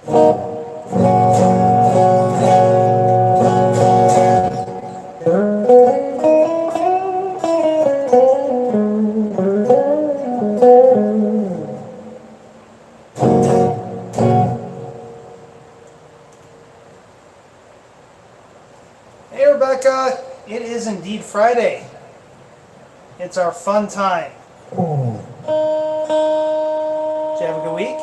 Hey Rebecca, it is indeed Friday. It's our fun time. Did you have a good week?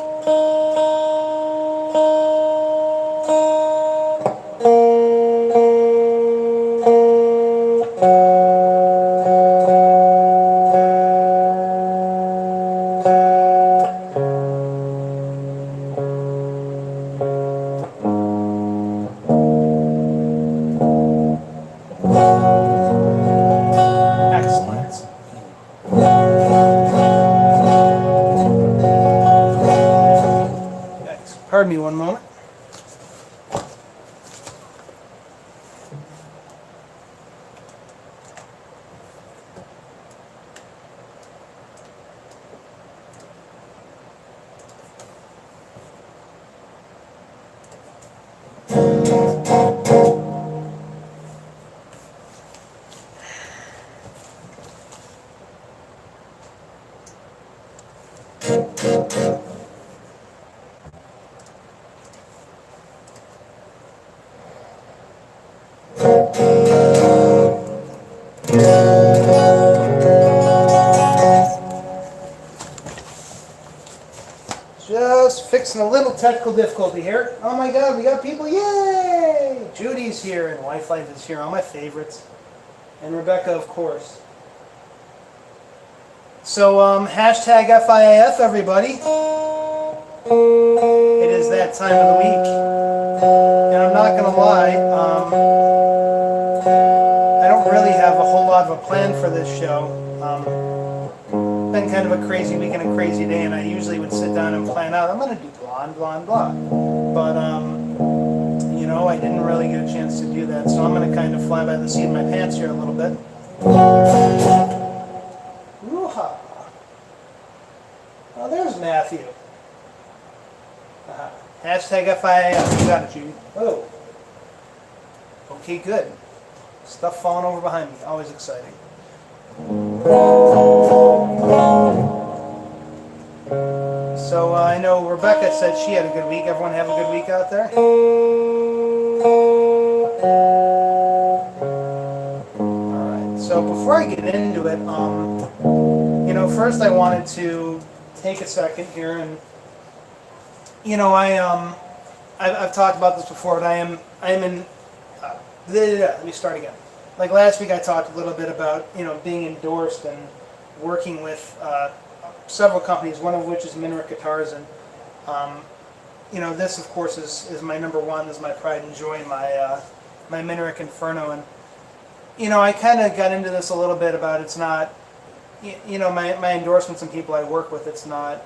Excellent. Pardon me one moment. Just fixing a little technical difficulty here. Oh my god, we got people, yay! Judy's here and Wife Life is here, all my favorites. And Rebecca, of course. So, hashtag FIAF, everybody. It is that time of the week. And I'm not going to lie, I don't really have a whole lot of a plan for this show. Been kind of a crazy week and a crazy day, and I usually would sit down and plan out, I'm going to do blah and blah and blah. But, you know, I didn't really get a chance to do that, so I'm going to kind of fly by the seat of my pants here a little bit. Woo-ha. Oh, there's Matthew. Hashtag FIAF. You got it, Judy. Oh. Okay, good. Stuff falling over behind me. Always exciting. So I know Rebecca said she had a good week. Everyone have a good week out there? Alright, so before I get into it, you know, first I wanted to take a second here and, you know, I've talked about this before, but I am in, let me start again. Like last week I talked a little bit about, you know, being endorsed and working with several companies, one of which is Minerik Guitars, and you know, this of course is my number one, is my pride and joy, my my Minerik Inferno. And you know, I kind of got into this a little bit about, it's not, you know, my endorsements and people I work with, it's not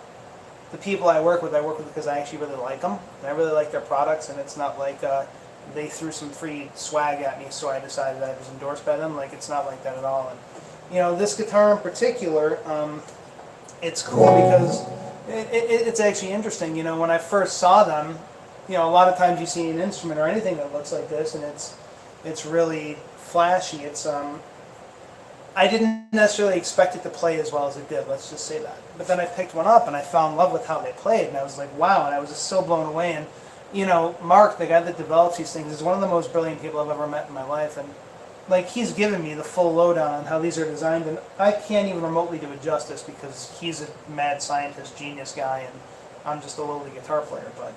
the people I work with because I actually really like them, and I really like their products, and it's not like they threw some free swag at me so I decided I was endorsed by them. Like, it's not like that at all. And you know, this guitar in particular, it's cool because it's actually interesting. You know, when I first saw them, you know, a lot of times you see an instrument or anything that looks like this, and it's really flashy. It's I didn't necessarily expect it to play as well as it did. Let's just say that. But then I picked one up and I fell in love with how they played, and I was like, wow! And I was just so blown away. And you know, Mark, the guy that develops these things, is one of the most brilliant people I've ever met in my life, and like, he's given me the full lowdown on how these are designed, and I can't even remotely do it justice because he's a mad scientist, genius guy, and I'm just a lowly guitar player. But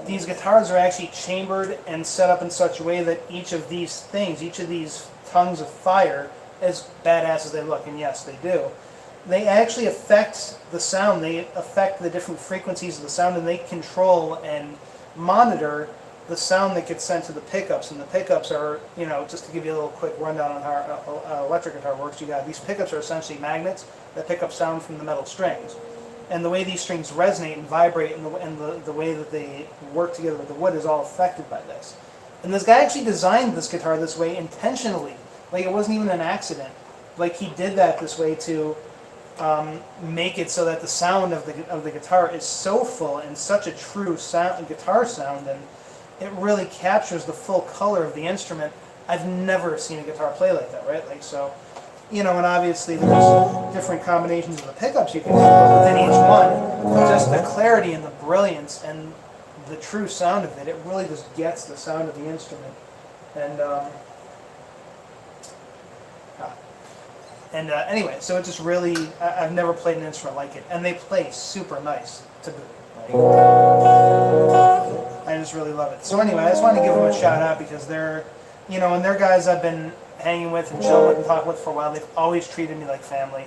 these guitars are actually chambered and set up in such a way that each of these things, each of these tongues of fire, as badass as they look, and yes, they do, they actually affect the sound. They affect the different frequencies of the sound, and they control and monitor the sound that gets sent to the pickups. And the pickups are, you know, just to give you a little quick rundown on how electric guitar works, you got these pickups are essentially magnets that pick up sound from the metal strings. And the way these strings resonate and vibrate, and the way that they work together with the wood is all affected by this. And this guy actually designed this guitar this way intentionally. Like, it wasn't even an accident. Like, he did that this way to make it so that the sound of the guitar is so full and such a true sound, guitar sound, and it really captures the full color of the instrument. I've never seen a guitar play like that, right? Like so, and obviously there's different combinations of the pickups you can do, but within each one, just the clarity and the brilliance and the true sound of it, it really just gets the sound of the instrument. And anyway, so it just really, I've never played an instrument like it, and they play super nice to boot. I just really love it. So anyway, I just wanted to give them a shout out because they're, and they're guys I've been hanging with and chilling with and talking with for a while. They've always treated me like family.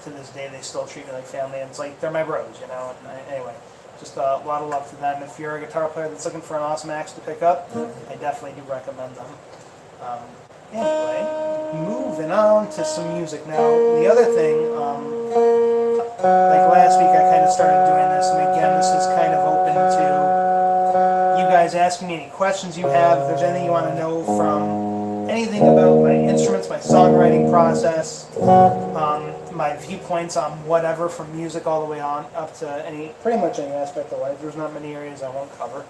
To this day they still treat me like family, and it's like they're my bros, anyway, just a lot of love to them. If you're a guitar player that's looking for an awesome axe to pick up, I definitely do recommend them. Anyway, moving on to some music now. The other thing, like last week I kind of started doing this, and again this is kind of open to you guys asking me any questions you have. If there's anything you want to know from anything about my instruments, my songwriting process, my viewpoints on whatever, from music all the way on up to pretty much any aspect of life. There's not many areas I won't cover.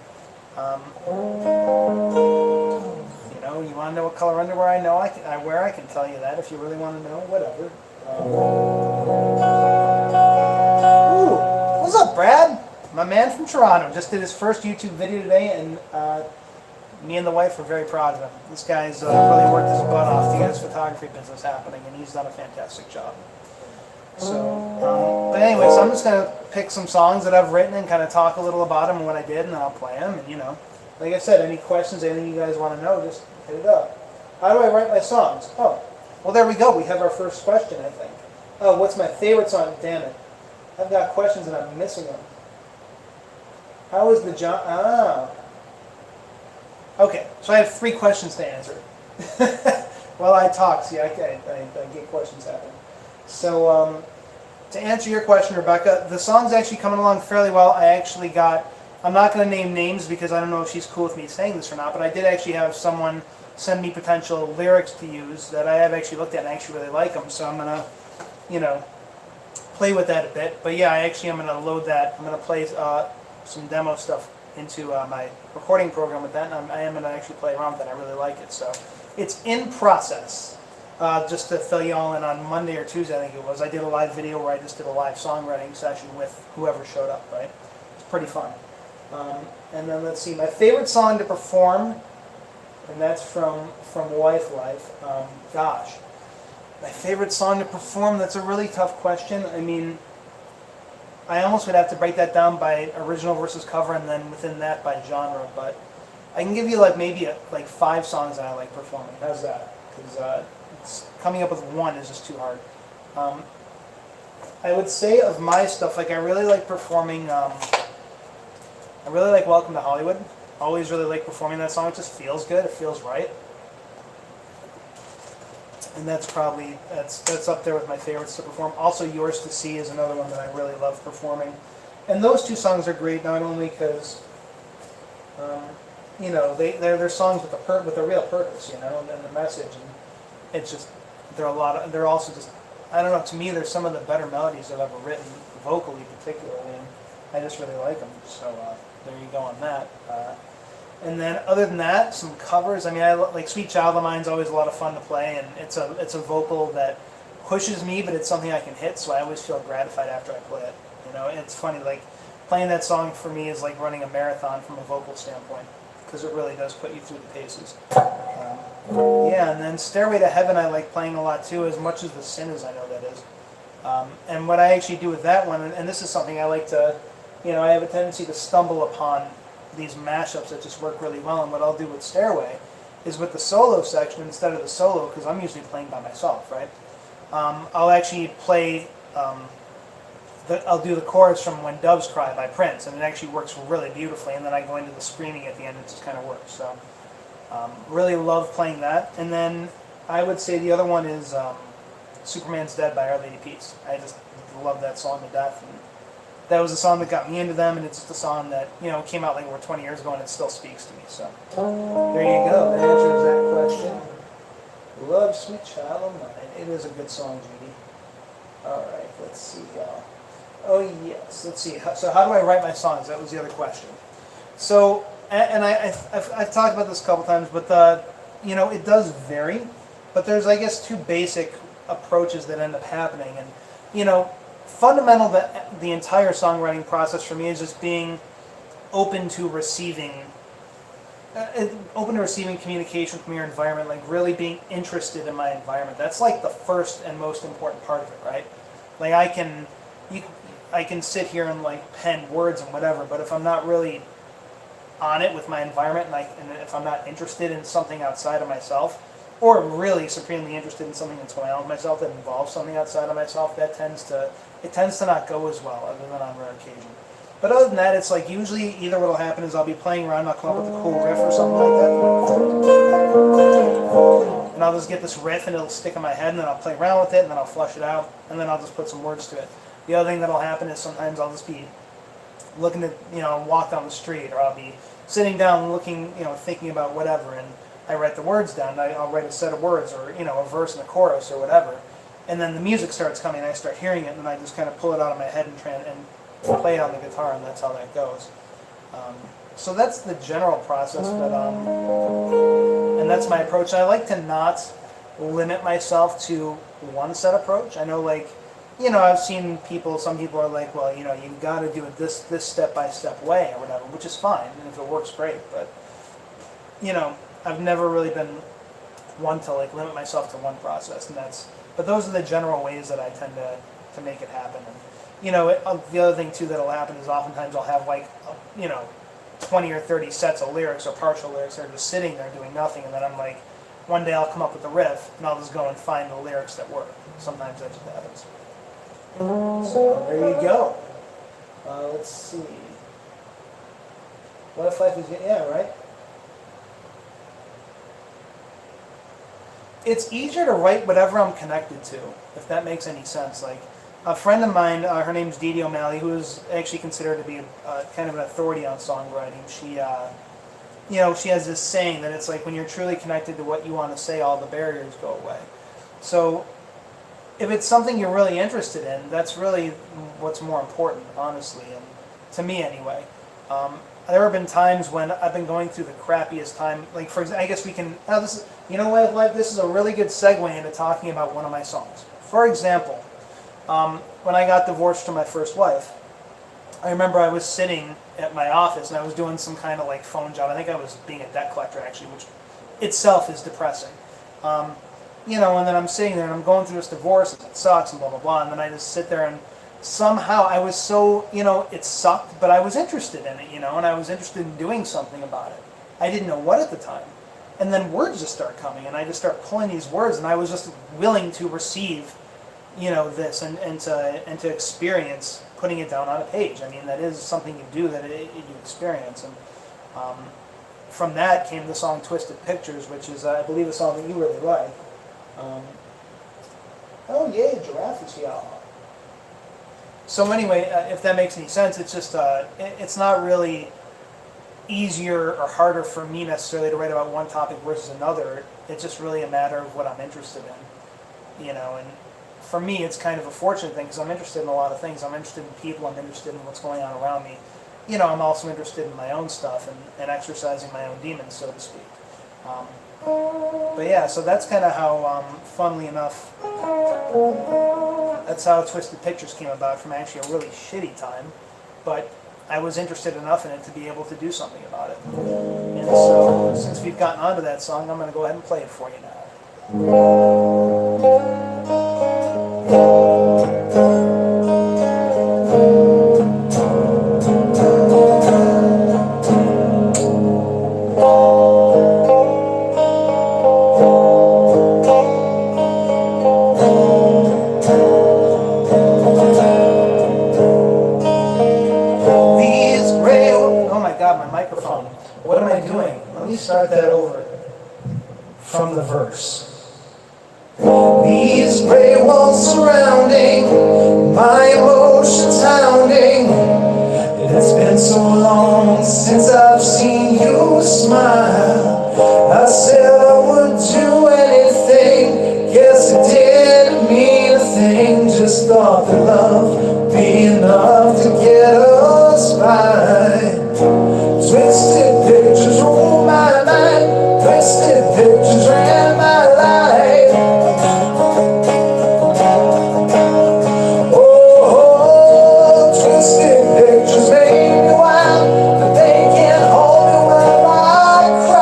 You want to know what color underwear I wear? I can tell you that if you really want to know. Whatever. Ooh, what's up, Brad? My man from Toronto just did his first YouTube video today, and me and the wife are very proud of him. This guy's really worked his butt off to get his photography business happening, and he's done a fantastic job. So, but anyway, so I'm just going to pick some songs that I've written and kind of talk a little about them and what I did, and then I'll play them. And like I said, any questions, anything you guys want to know, just hit it up. How do I write my songs? Oh, well, there we go. We have our first question, I think. Oh, what's my favorite song? Damn it. I've got questions and I'm missing them. How is the John... Okay, so I have 3 questions to answer. While I talk, see, I get questions happening. So, to answer your question, Rebecca, the song's actually coming along fairly well. I'm not going to name names because I don't know if she's cool with me saying this or not, but I did actually have someone send me potential lyrics to use that I have actually looked at and actually really like them. So I'm going to, play with that a bit. But yeah, I'm going to load that. I'm going to play some demo stuff into my recording program with that, and I am going to actually play around with that. I really like it. So it's in process. Just to fill you all in, on Monday or Tuesday, I think it was, I did a live video where I just did a live songwriting session with whoever showed up, right? It's pretty fun. And then let's see, my favorite song to perform, and that's from Wife Life. Gosh, my favorite song to perform, that's a really tough question. I mean, I almost would have to break that down by original versus cover, and then within that by genre, but I can give you maybe 5 songs that I like performing. How's that? Because coming up with one is just too hard. I would say of my stuff, I really like performing, I really like Welcome to Hollywood. Always really like performing that song. It just feels good. It feels right. And that's probably, that's up there with my favorites to perform. Also, Yours to See is another one that I really love performing. And those 2 songs are great, not only because, they're songs with a real purpose, and the message. And it's just, they're also just, I don't know, to me, they're some of the better melodies I've ever written, vocally particularly, and I just really like them. So there you go on that. And then other than that, some covers. I mean, I like Sweet Child of Mine's always a lot of fun to play, and it's a vocal that pushes me, but it's something I can hit, so I always feel gratified after I play it. And it's funny, playing that song for me is like running a marathon from a vocal standpoint, because it really does put you through the paces. Yeah, and then Stairway to Heaven I like playing a lot too, as much as The Sin as I know that is. And what I actually do with that one, and this is something I like to, I have a tendency to stumble upon these mashups that just work really well, and what I'll do with Stairway is with the solo section, instead of the solo, because I'm usually playing by myself, right? I'll actually play, I'll do the chorus from When Doves Cry by Prince, and it actually works really beautifully, and then I go into the screaming at the end, it just kind of works. So really love playing that. And then I would say the other one is Superman's Dead by Our Lady Peace. I just love that song to death, and that was a song that got me into them, and it's just a song that came out over 20 years ago, and it still speaks to me. So there you go. That answers that question. Love Sweet Child of Mine. It is a good song, Judy. Alright, let's see. Oh yes, let's see. So how do I write my songs? That was the other question. So, and I've talked about this a couple times, but it does vary. But there's, I guess, two basic approaches that end up happening. And, fundamental that the entire songwriting process for me is just being open to receiving communication from your environment, like really being interested in my environment. That's like the first and most important part of it, right? Like I can sit here and like pen words and whatever, but if I'm not really on it with my environment, and if I'm not interested in something outside of myself, or really supremely interested in something that's going on with myself that involves something outside of myself, it tends to not go as well, other than on rare occasion. But other than that, it's like usually either what'll happen is I'll be playing around and I'll come up with a cool riff or something like that. And I'll just get this riff and it'll stick in my head, and then I'll play around with it, and then I'll flush it out, and then I'll just put some words to it. The other thing that'll happen is sometimes I'll just be looking at, walk down the street, or I'll be sitting down looking, thinking about whatever, and I write the words down. I'll write a set of words, or, a verse and a chorus or whatever. And then the music starts coming, and I start hearing it, and then I just kind of pull it out of my head and play it on the guitar, and that's how that goes. So that's the general process, and that's my approach. I like to not limit myself to one set approach. I know, I've seen some people are like, well, you've got to do it this step-by-step way or whatever, which is fine, and if it works, great. But, I've never really been one to limit myself to one process, but those are the general ways that I tend to make it happen. And, the other thing too that'll happen is oftentimes I'll have 20 or 30 sets of lyrics or partial lyrics that are just sitting there doing nothing, and then I'm like, one day I'll come up with a riff and I'll just go and find the lyrics that work. Sometimes that just happens. So there you go. Let's see. What if life is, yeah, right? It's easier to write whatever I'm connected to, if that makes any sense. Like, a friend of mine, her name's Dee Dee O'Malley, who is actually considered to be kind of an authority on songwriting. She has this saying that it's like when you're truly connected to what you want to say, all the barriers go away. So, if it's something you're really interested in, that's really what's more important, honestly, and to me anyway. There have been times when I've been going through the crappiest time. Like, for example, I guess we can. This is a really good segue into talking about one of my songs. For example, when I got divorced from my first wife, I remember I was sitting at my office and I was doing some kind of phone job. I think I was being a debt collector actually, which itself is depressing. And then I'm sitting there and I'm going through this divorce and it sucks and blah blah blah. And then I just sit there and somehow I was so, it sucked, but I was interested in it, and I was interested in doing something about it. I didn't know what at the time. And then words just start coming, and I just start pulling these words, and I was just willing to receive, this and to experience putting it down on a page. I mean, that is something you do, that you experience. And from that came the song Twisted Pictures, which is, I believe, a song that you really like. Oh, yay, giraffe is here. So anyway, if that makes any sense, it's just, it's not really easier or harder for me necessarily to write about one topic versus another. It's just really a matter of what I'm interested in, and for me it's kind of a fortunate thing because I'm interested in a lot of things. I'm interested in people, I'm interested in what's going on around me. I'm also interested in my own stuff and exercising my own demons, so to speak. But yeah, so that's kind of how, funnily enough, that's how Twisted Pictures came about, from actually a really shitty time, but I was interested enough in it to be able to do something about it. And so, since we've gotten onto that song, I'm going to go ahead and play it for you now. What am I doing? Let me start that over from the verse. These gray walls surrounding, my emotions hounding. It's been so long since I've seen you smile. I said I would do anything, guess it didn't mean a thing, just thought that love would be enough to get us by. Twisted pictures rule my mind, twisted pictures ran my life. Oh, twisted pictures make me wild, but they can't hold me while I cry.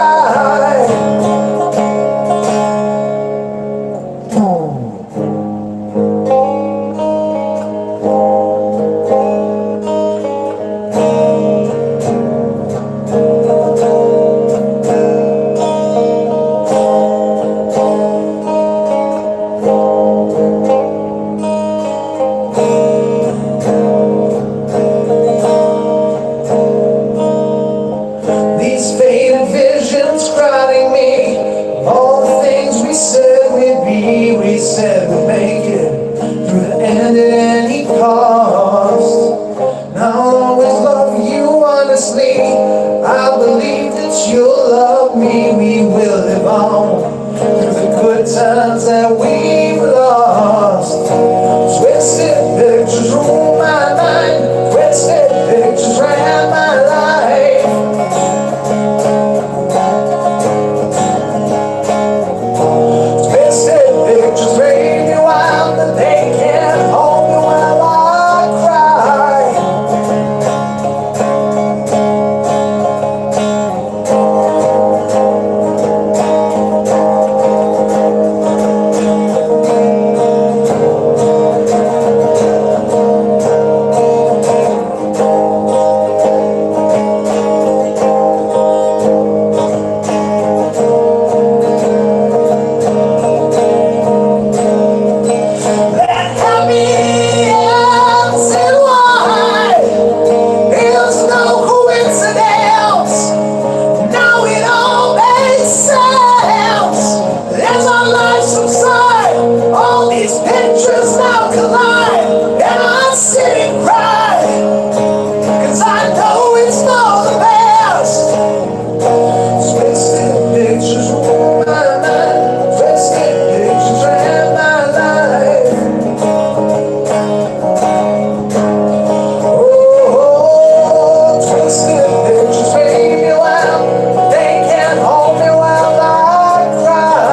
These faded visions crowding me, all the things we said we'd be, we said we'd make it through the end at any cost. Now I'll always love you honestly, I believe that you'll love me. We will live on through the good times that we've lost. Twisted pictures rule my mind, twisted pictures ran my life. Twisted pictures made me wild, but they can't hold me while I cry. That happy ends in why is no coincidence. Now it all makes sense. As our lives subside, all these pictures now collide, and I sit and cry, 'cause I know it's for the best. Twisted pictures rule my mind, twisted pictures ran my life. Oh, twisted pictures made me wild, they can't hold me while I cry.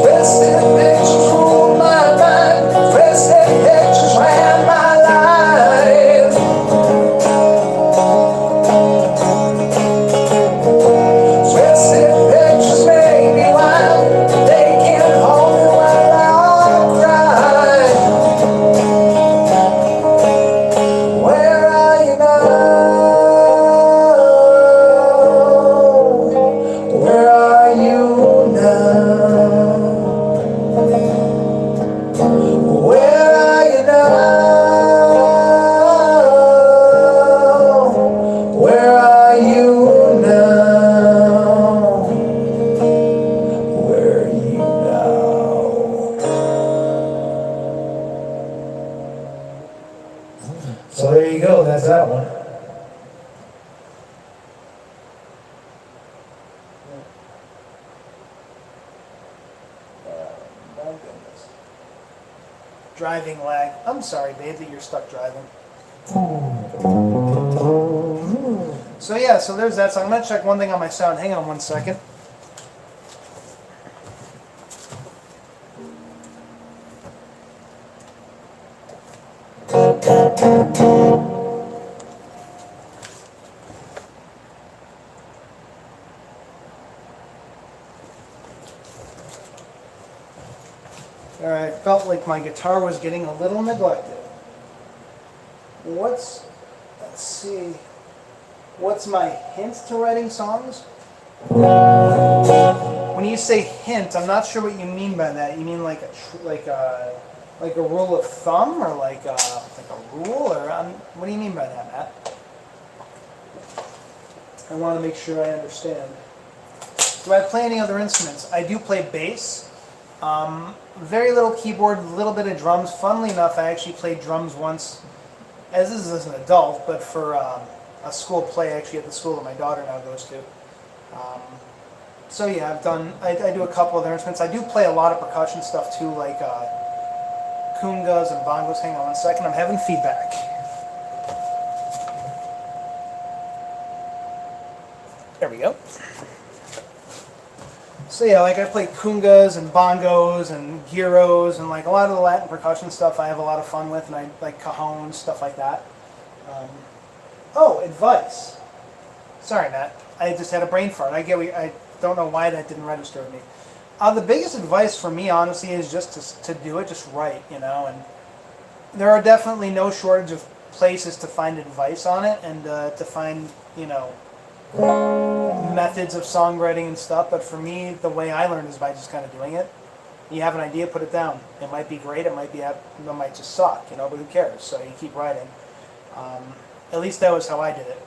Twisted pictures rule my mind, twisted pictures ran my life. Twisted pictures make me wild, they can't hold me while I cry. Where are you now? Where are you now? Where are you now? Where are you now? Where are you now? So there you go, that's that one. My goodness. Driving lag. I'm sorry, babe, that you're stuck driving. So yeah, so there's that. So I'm gonna check one thing on my sound. Hang on one second. Alright, felt like my guitar was getting a little neglected. Let's see, what's my hint to writing songs? When you say hint, I'm not sure what you mean by that. You mean like a rule of thumb, or like a rule, or what do you mean by that, Matt? I want to make sure I understand. Do I play any other instruments? I do play bass. Very little keyboard, a little bit of drums. Funnily enough, I actually played drums once, as an adult, but for a school play, actually at the school that my daughter now goes to. So yeah, I do a couple of their instruments. I do play a lot of percussion stuff too, like kungas and bongos. Hang on one second, I'm having feedback. There we go. So yeah, like I play kungas and bongos and gyros and like a lot of the Latin percussion stuff I have a lot of fun with, and I like cajones, stuff like that. Um, oh, advice. Sorry, Matt. I just had a brain fart. I don't know why that didn't register with me. The biggest advice for me, honestly, is just to do it just right, you know. And there are definitely no shortage of places to find advice on it and to find, you know, methods of songwriting and stuff. But for me, the way I learned is by just kind of doing it. You have an idea, put it down. It might be great. It might just suck, you know. But who cares? So you keep writing. At least that was how I did it.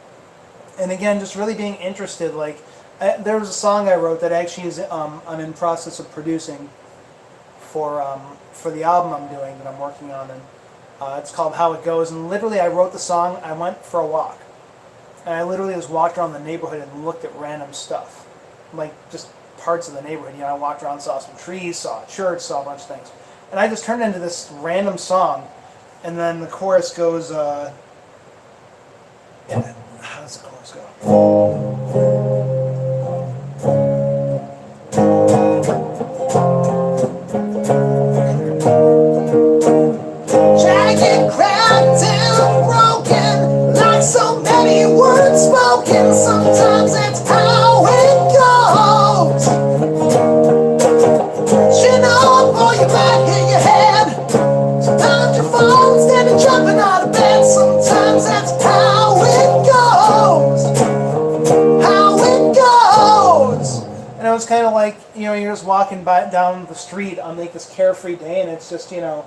And again, just really being interested. Like, there was a song I wrote that actually is I'm in process of producing for the album I'm doing that I'm working on, and it's called How It Goes. And literally, I wrote the song. I went for a walk, and I literally just walked around the neighborhood and looked at random stuff, like just parts of the neighborhood. You know, I walked around, saw some trees, saw a church, saw a bunch of things, and I just turned into this random song. And then the chorus goes. Yeah, how does the chorus go? Jagged, cracked, and broken, like so many words spoken. Sometimes that's how it goes. You know, boy, you might hit your head. Sometimes your phone standing jumping out of bed. Sometimes that's how it goes. How it goes. And it was kind of like, you know, you're just walking down the street on like this carefree day, and it's just, you know,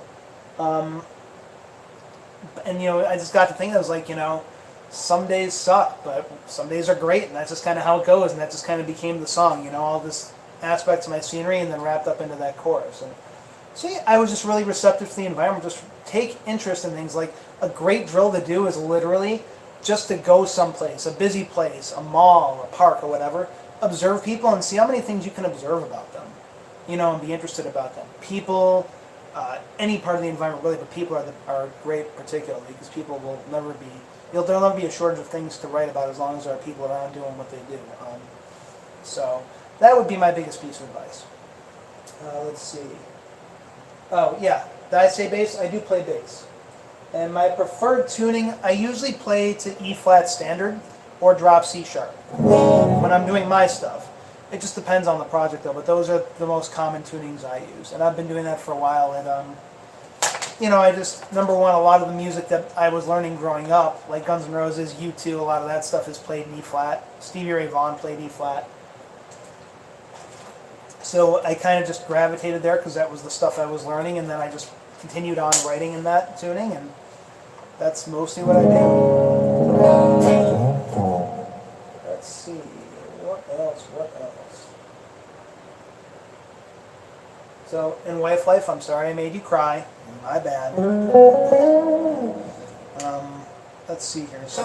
and you know, I just got to thinking, I was like, you know, some days suck, but some days are great, and that's just kind of how it goes, and that just kind of became the song, you know, all this aspects of my scenery, and then wrapped up into that chorus. And so yeah, I was just really receptive to the environment, just take interest in things. Like a great drill to do is literally just to go someplace, a busy place, a mall, a park, or whatever, observe people and see how many things you can observe about them, you know, and be interested about them. People, any part of the environment really, but people are great particularly, because people will never be, there'll never be a shortage of things to write about as long as there are people around doing what they do. So that would be my biggest piece of advice. Let's see. Oh yeah, did I say bass? I do play bass. And my preferred tuning, I usually play to E flat standard or drop C sharp when I'm doing my stuff. It just depends on the project though, but those are the most common tunings I use. And I've been doing that for a while, and you know, I just, number one, a lot of the music that I was learning growing up, like Guns N' Roses, U2, a lot of that stuff is played in E flat. Stevie Ray Vaughan played E flat. So I kind of just gravitated there because that was the stuff I was learning, and then I just continued on writing in that tuning, and that's mostly what I do. Let's see, what else? So, in Wife Life, I'm sorry I made you cry. My bad. Let's see here. So,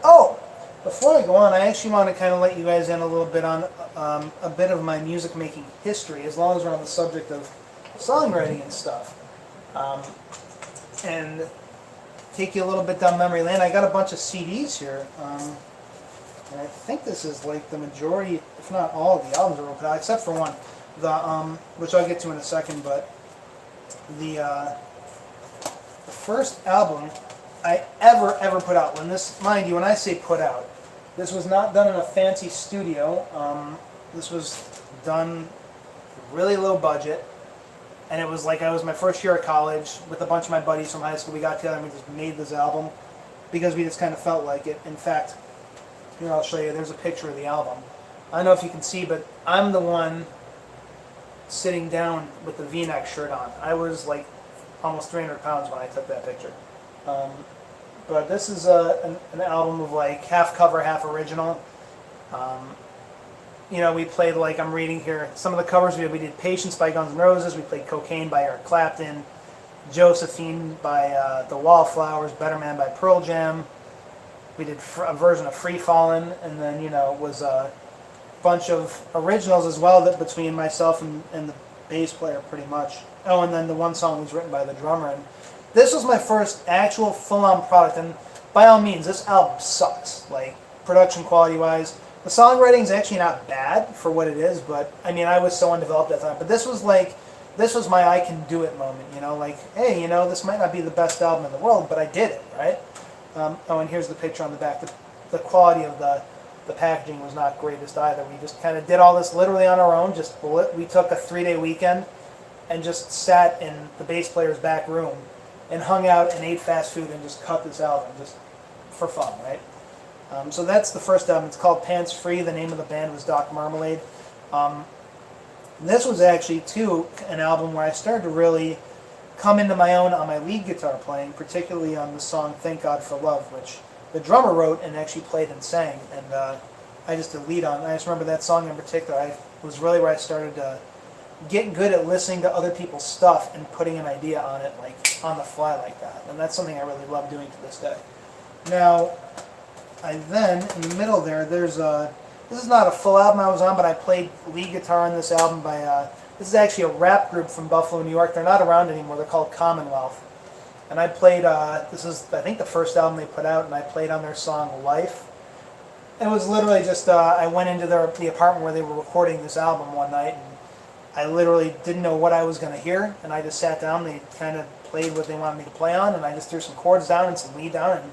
oh! Before I go on, I actually want to kind of let you guys in a little bit on a bit of my music making history, as long as we're on the subject of songwriting and stuff. And take you a little bit down memory lane. I got a bunch of CDs here. And I think this is like the majority, if not all, of the albums that were put out, except for one. Which I'll get to in a second, but the first album I ever put out, mind you, when I say put out, this was not done in a fancy studio. This was done really low budget, and it was like I was my first year at college with a bunch of my buddies from high school. We got together and we just made this album because we just kind of felt like it. In fact, here I'll show you, there's a picture of the album. I don't know if you can see, but I'm the one sitting down with the V-neck shirt on. I was like almost 300 pounds when I took that picture. But this is an album of like half cover, half original. You know, we played, like I'm reading here, some of the covers we did Patience by Guns N' Roses, we played Cocaine by Eric Clapton, Josephine by The Wallflowers, Better Man by Pearl Jam. We did a version of Free Fallin', and then, you know, was bunch of originals as well that between myself and the bass player pretty much. Oh, and then the one song was written by the drummer. And this was my first actual full-on product. And by all means, this album sucks. Like, production quality-wise. The songwriting's actually not bad for what it is, but, I mean, I was so undeveloped at the time. But this was like, this was my I can do it moment, you know? Like, hey, you know, this might not be the best album in the world, but I did it, right? Oh, and here's the picture on the back. The quality of the packaging was not greatest either. We just kind of did all this literally on our own. We took a 3-day weekend and just sat in the bass player's back room and hung out and ate fast food and just cut this album just for fun, right? So that's the first album. It's called Pants Free. The name of the band was Doc Marmalade. This was actually, too, an album where I started to really come into my own on my lead guitar playing, particularly on the song Thank God for Love, which the drummer wrote and actually played and sang. And I just did lead on. I just remember that song in particular. I was really where I started to get good at listening to other people's stuff and putting an idea on it, like on the fly like that. And that's something I really love doing to this day. Now, I then, in the middle there, there's this is not a full album I was on, but I played lead guitar on this album by, this is actually a rap group from Buffalo, New York. They're not around anymore. They're called Commonwealth. And I played, this is, I think, the first album they put out, and I played on their song Life. It was literally just, I went into the apartment where they were recording this album one night, and I literally didn't know what I was going to hear, and I just sat down. They kind of played what they wanted me to play on, and I just threw some chords down and some lead down, and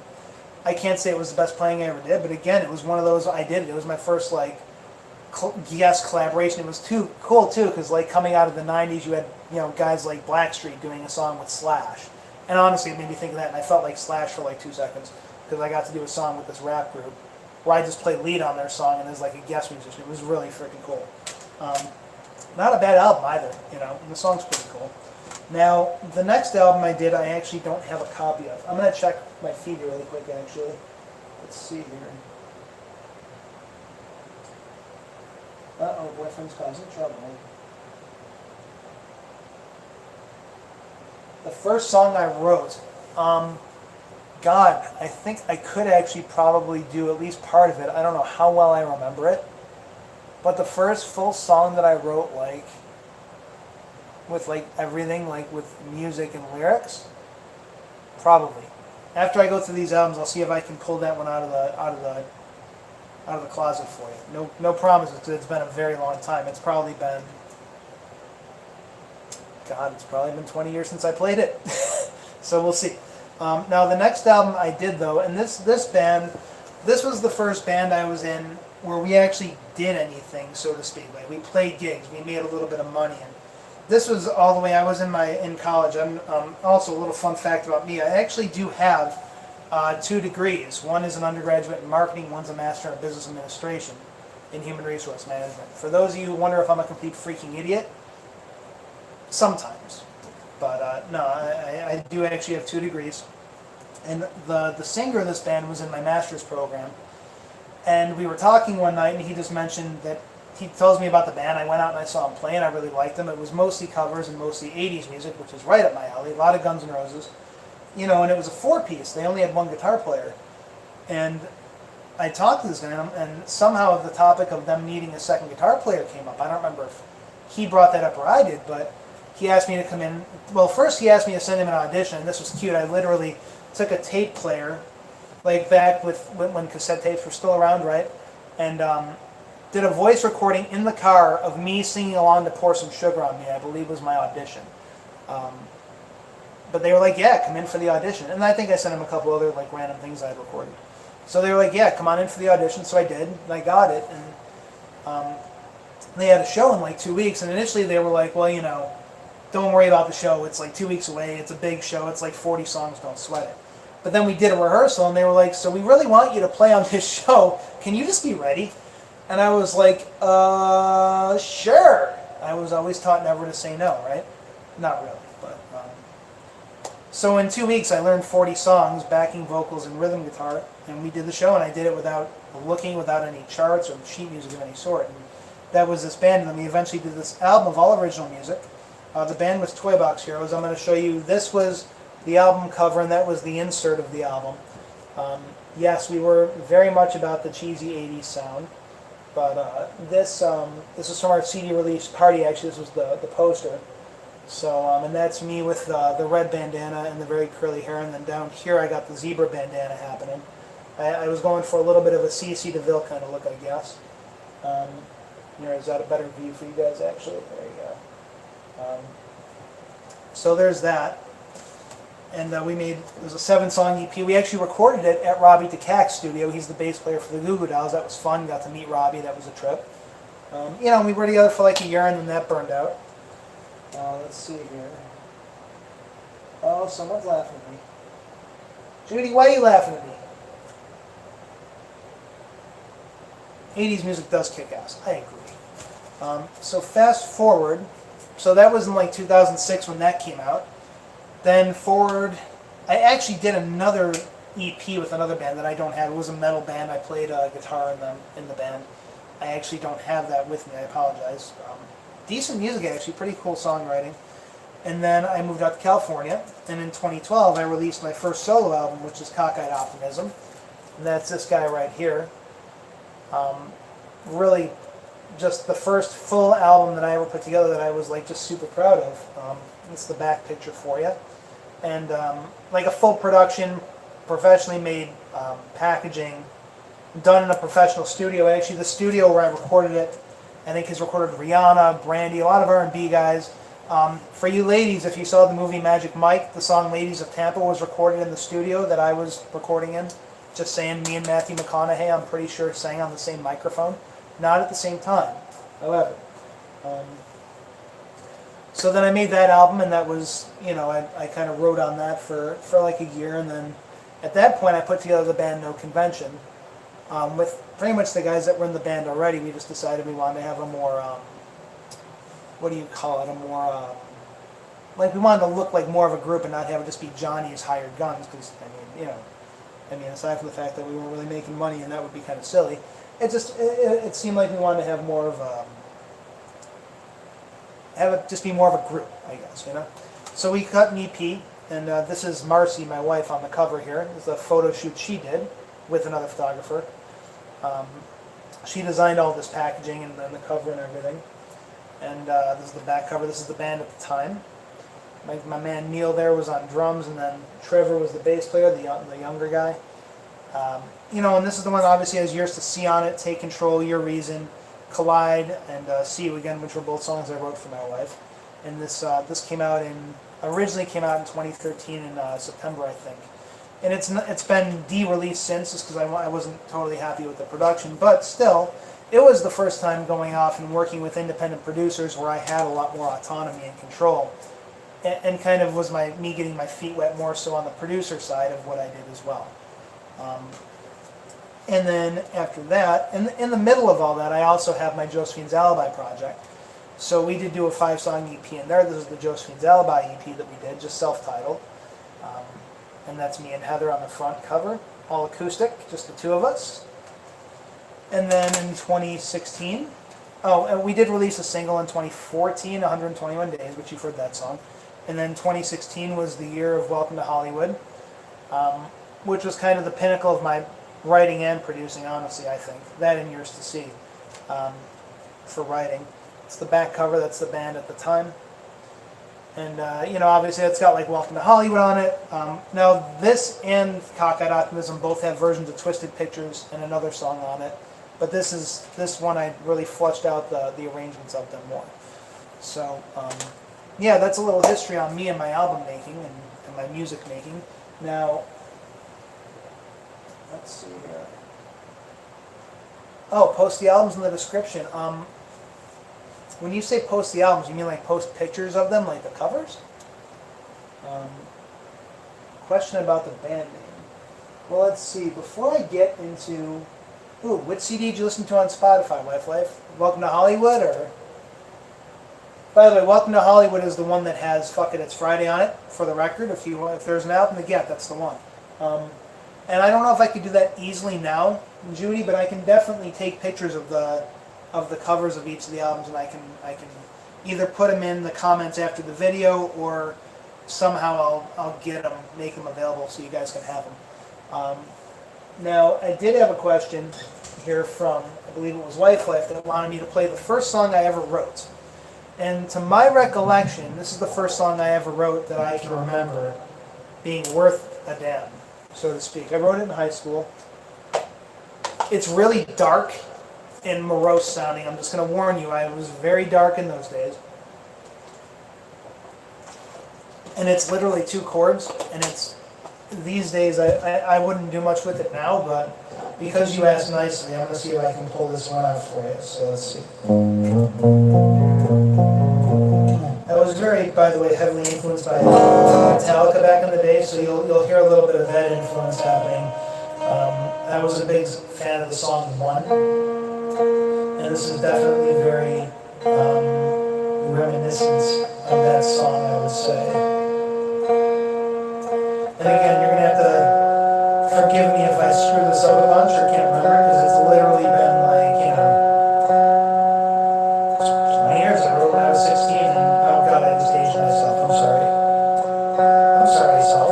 I can't say it was the best playing I ever did, but again, it was one of those, I did it. It was my first, like, collaboration. It was too cool, too, because, like, coming out of the 90s, you had, you know, guys like Blackstreet doing a song with Slash. And honestly, it made me think of that, and I felt like Slash for, like, 2 seconds, because I got to do a song with this rap group, where I just played lead on their song, and as, like, a guest musician. It was really freaking cool. Not a bad album, either, you know, and the song's pretty cool. Now, the next album I did, I actually don't have a copy of. I'm going to check my feed here really quick, actually. Let's see here. Uh-oh, boyfriend's causing trouble. The first song I wrote, God, I think I could actually probably do at least part of it. I don't know how well I remember it. But the first full song that I wrote, like, with, like, everything, like, with music and lyrics, probably. After I go through these albums, I'll see if I can pull that one out of the closet for you. No promises, because it's been a very long time. It's probably been, God, it's probably been 20 years since I played it. So we'll see. Now the next album I did, though, and this band, this was the first band I was in where we actually did anything, so to speak. Like, we played gigs, we made a little bit of money, and this was all the way I was in college. I'm also a little fun fact about me. I actually do have 2 degrees. One is an undergraduate in marketing, one's a master in business administration in human resource management. For those of you who wonder if I'm a complete freaking idiot, sometimes. But no, I do actually have 2 degrees. And the singer of this band was in my master's program. And we were talking one night, and he just mentioned that he tells me about the band. I went out and I saw him play, and I really liked them. It was mostly covers and mostly 80s music, which is right up my alley. A lot of Guns N' Roses. You know, and it was a 4-piece. They only had 1 guitar player. And I talked to this guy, and somehow the topic of them needing a second guitar player came up. I don't remember if he brought that up or I did, but he asked me to come in. Well, first he asked me to send him an audition, and this was cute. I literally took a tape player, like back when cassette tapes were still around, right? And did a voice recording in the car of me singing along to Pour Some Sugar on Me, I believe was my audition. But they were like, yeah, come in for the audition. And I think I sent him a couple other, like, random things I had recorded. So they were like, yeah, come on in for the audition. So I did, and I got it. And they had a show in like 2 weeks. And initially they were like, well, you know, don't worry about the show. It's like 2 weeks away. It's a big show. It's like 40 songs. Don't sweat it. But then we did a rehearsal, and they were like, so we really want you to play on this show. Can you just be ready? And I was like, sure. I was always taught never to say no, right? Not really, but... So in 2 weeks, I learned 40 songs, backing vocals and rhythm guitar, and we did the show, and I did it without looking, without any charts or sheet music of any sort. And that was this band, and then we eventually did this album of all original music. The band was Toy Box Heroes. I'm going to show you, this was the album cover, and that was the insert of the album. Yes, we were very much about the cheesy 80s sound. But this was from our CD release party. Actually, this was the poster. So and that's me with the red bandana and the very curly hair, and then down here I got the zebra bandana happening. I was going for a little bit of a CC DeVille kind of look, I guess. Here, is that a better view for you guys? Actually, there you go. So there's that. And it was a 7-song EP. We actually recorded it at Robbie DeCack's studio. He's the bass player for the Goo Goo Dolls. That was fun. Got to meet Robbie. That was a trip. We were together for like a year, and then that burned out. Let's see here. Oh, someone's laughing at me. Judy, why are you laughing at me? 80s music does kick ass. I agree. So fast forward. So that was in like 2006 when that came out. Then forward, I actually did another EP with another band that I don't have. It was a metal band. I played guitar in the band. I actually don't have that with me. I apologize. Decent music, actually. Pretty cool songwriting. And then I moved out to California. And in 2012, I released my first solo album, which is Cockeyed Optimism. And that's this guy right here. Really, just the first full album that I ever put together that I was like just super proud of. It's the back picture for you. And like a full production, professionally made packaging, done in a professional studio. Actually, the studio where I recorded it, I think has recorded Rihanna, Brandy, a lot of R&B guys. For you ladies, if you saw the movie Magic Mike, the song Ladies of Tampa was recorded in the studio that I was recording in. Just saying, me and Matthew McConaughey, I'm pretty sure, sang on the same microphone. Not at the same time, however. So then I made that album, and that was, I kind of wrote on that for like a year, and then at that point I put together the band No Convention. With pretty much the guys that were in the band already. We just decided we wanted to have a more, what do you call it, a more, like we wanted to look like more of a group and not have it just be Johnnie as hired guns, because, aside from the fact that we weren't really making money and that would be kind of silly, it seemed like we wanted to have more of a, have it just be more of a group, I guess, So we cut an EP, and this is Marcy, my wife, on the cover here. This is a photo shoot she did with another photographer. She designed all this packaging and then the cover and everything. And this is the back cover. This is the band at the time. My man Neil there was on drums, and then Trevor was the bass player, the younger guy. And this is the one that obviously has Yours to See on it, Take Control, Your Reason, Collide, and See You Again, which were both songs I wrote for my wife. And this originally came out in 2013 in September, I think. And it's been de-released since, just because I wasn't totally happy with the production, but still, it was the first time going off and working with independent producers where I had a lot more autonomy and control, and kind of was me getting my feet wet more so on the producer side of what I did as well. And then after that, in the middle of all that, I also have my Josephine's Alibi project. So we did do a 5-song EP in there. This is the Josephine's Alibi EP that we did, just self-titled. And that's me and Heather on the front cover, all acoustic, just the two of us. And then in 2016, and we did release a single in 2014, 121 Days, which you've heard that song. And then 2016 was the year of Welcome to Hollywood, which was kind of the pinnacle of my writing and producing, honestly, I think. That and Yours to See for writing. It's the back cover, that's the band at the time. And, obviously it's got like Welcome to Hollywood on it. Now, this and Cockeyed Optimism both have versions of Twisted Pictures and another song on it. But this one I really fleshed out the arrangements of them more. So, yeah, that's a little history on me and my album making and my music making. Now, let's see here. Oh, post the albums in the description. When you say post the albums, you mean like post pictures of them, like the covers? Question about the band name. Well, let's see. Before I get into... Ooh, which CD did you listen to on Spotify, Wife Life? Welcome to Hollywood, or... By the way, Welcome to Hollywood is the one that has Fuck It, It's Friday on it, for the record. If there's an album to get, that's the one. And I don't know if I could do that easily now, Judy, but I can definitely take pictures of the covers of each of the albums, and I can either put them in the comments after the video, or somehow I'll make them available so you guys can have them. Now, I did have a question. here from, I believe it was Wife Life, that wanted me to play the first song I ever wrote. And to my recollection, this is the first song I ever wrote that I can remember being worth a damn, so to speak. I wrote it in high school. It's really dark and morose sounding. I'm just going to warn you, I was very dark in those days. And it's literally 2 chords, and it's, these days I wouldn't do much with it now, but because you asked nicely, I'm going to see if I can pull this one out for you. So let's see. I was very, by the way, heavily influenced by Metallica back in the day, so you'll hear a little bit of that influence happening. I was a big fan of the song One, and this is definitely very reminiscent of that song, I would say. And again, you're going to have to forgive me if I screw this up a bunch or can't remember, because it's literally been like, 20 years. I wrote when I was 16, and oh god, I just aged myself. I'm sorry. I'm sorry, self.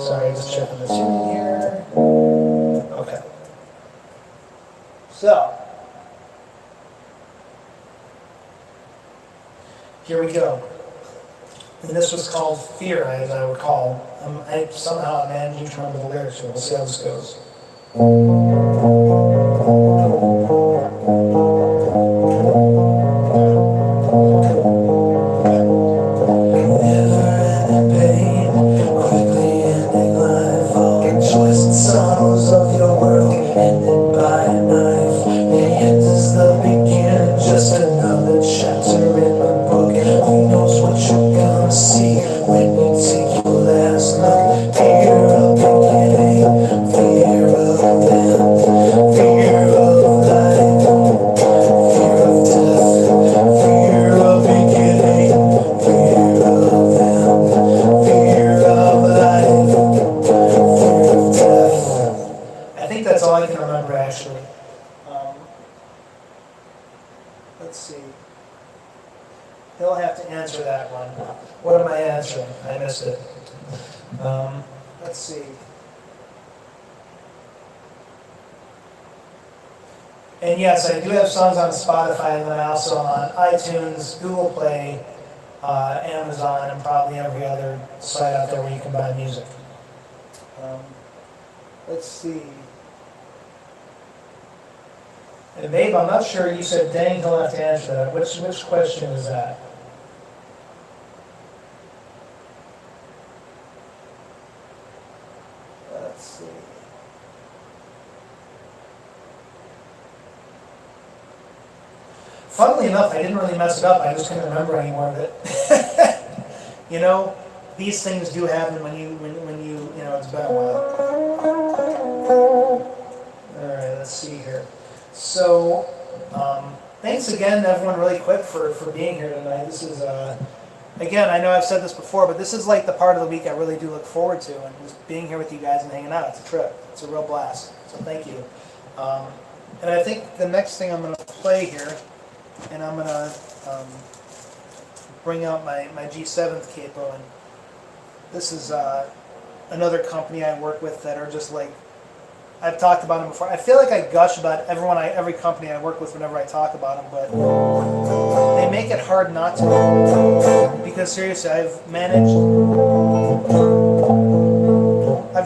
Sorry, just checking the tuning here. Okay. So, here we go. And this was called Fear, as I recall. Somehow I'm managing to remember the lyrics, so we'll see how this goes. Never-ending pain, quickly ending life. All the joys and sorrows of your world ended by a knife. The end is the beginning, just another chapter in the book. Who knows what you're gonna see when you take your last look? Fear of beginning, fear of them, fear of life, fear of death, fear of beginning, fear of them, fear of life, fear of death. I think that's all I can remember, actually. Let's see. He'll have to answer that one. What am I answering? I missed it. Let's see. And yes, I do have songs on Spotify, and then also on iTunes, Google Play, Amazon, and probably every other site out there where you can buy music. Let's see. And babe, I'm not sure, you said dang, he'll have to answer that. Which question is that? Let's see. Funnily enough, I didn't really mess it up. I just couldn't remember any more of it. These things do happen when you it's been a while. All right, let's see here. So, thanks again, everyone, really quick for being here tonight. This is, again, I know I've said this before, but this is like the part of the week I really do look forward to, and just being here with you guys and hanging out. It's a trip. It's a real blast. So thank you. And I think the next thing I'm going to play here, and I'm going to bring out my G7th capo, and this is another company I work with that are just like, I've talked about them before. I feel like I gush about every company I work with whenever I talk about them, but they make it hard not to. Because seriously, I've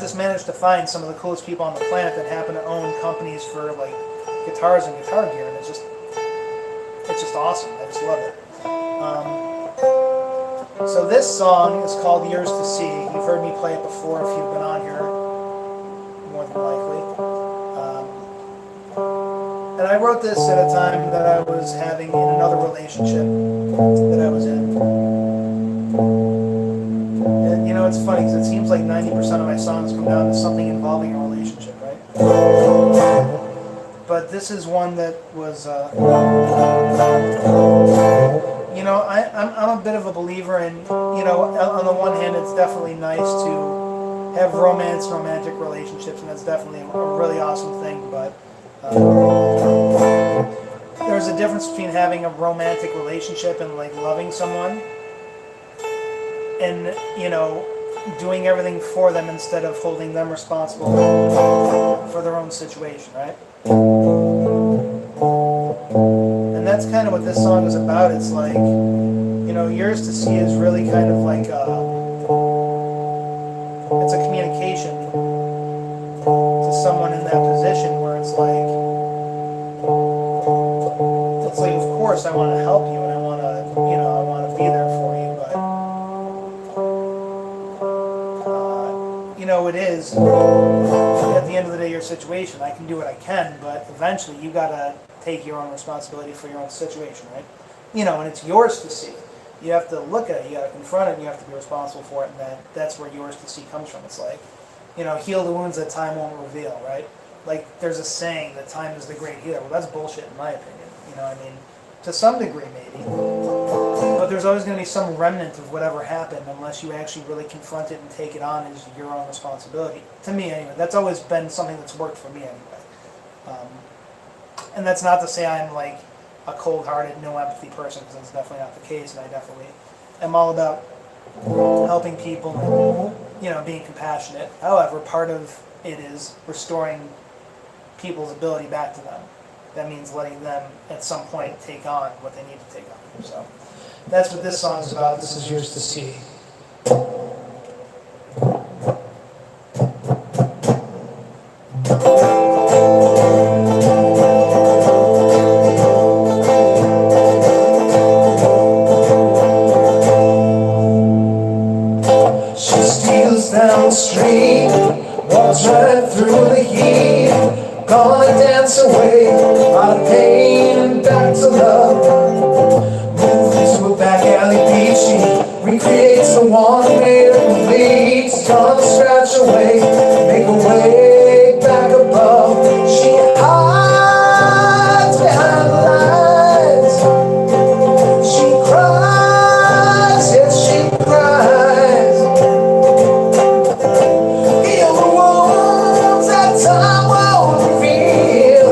just managed to find some of the coolest people on the planet that happen to own companies for like guitars and guitar gear, and it's just awesome. I just love it. So this song is called Yours to See. You've heard me play it before if you've been on here, more than likely. And I wrote this at a time that I was having in another relationship that I was in. And it's funny because it seems like 90% of my songs come down to something involving a relationship, right? But this is one that was, I'm a bit of a believer in, on the one hand, it's definitely nice to have romantic relationships, and that's definitely a really awesome thing, but there's a difference between having a romantic relationship and like loving someone and doing everything for them instead of holding them responsible for their own situation, right? And that's kind of what this song is about. It's like, you know, Yours to See is really kind of like it's a communication to someone in that position where it's like, of course I want to help you and I want to, you know, I want to be there for you, but you know, it is at the end of the day your situation. I can do what I can, but eventually you gotta take your own responsibility for your own situation, right? You know, and it's yours to see. You have to look at it, you gotta confront it, and you have to be responsible for it, and that's where yours to see comes from. It's like, you know, heal the wounds that time won't reveal, right? Like, there's a saying that time is the great healer. Well, that's bullshit in my opinion, you know what I mean? To some degree, maybe. But there's always going to be some remnant of whatever happened unless you actually really confront it and take it on as your own responsibility. To me, anyway. That's always been something that's worked for me, anyway. And that's not to say I'm like a cold-hearted, no-empathy person, because that's definitely not the case, and I definitely am all about helping people and, you know, being compassionate. However, part of it is restoring people's ability back to them. That means letting them, at some point, take on what they need to take on. So that's what this song is about. This is Yours to See. She steals down the street, walks right through the heat, gonna dance away my pain and back to love. Move into a back alley beat, she recreates the one made her complete. She's gonna scratch away, make her way back above. She hides behind the lines. She cries, yes she cries. Heal the wounds that time won't reveal.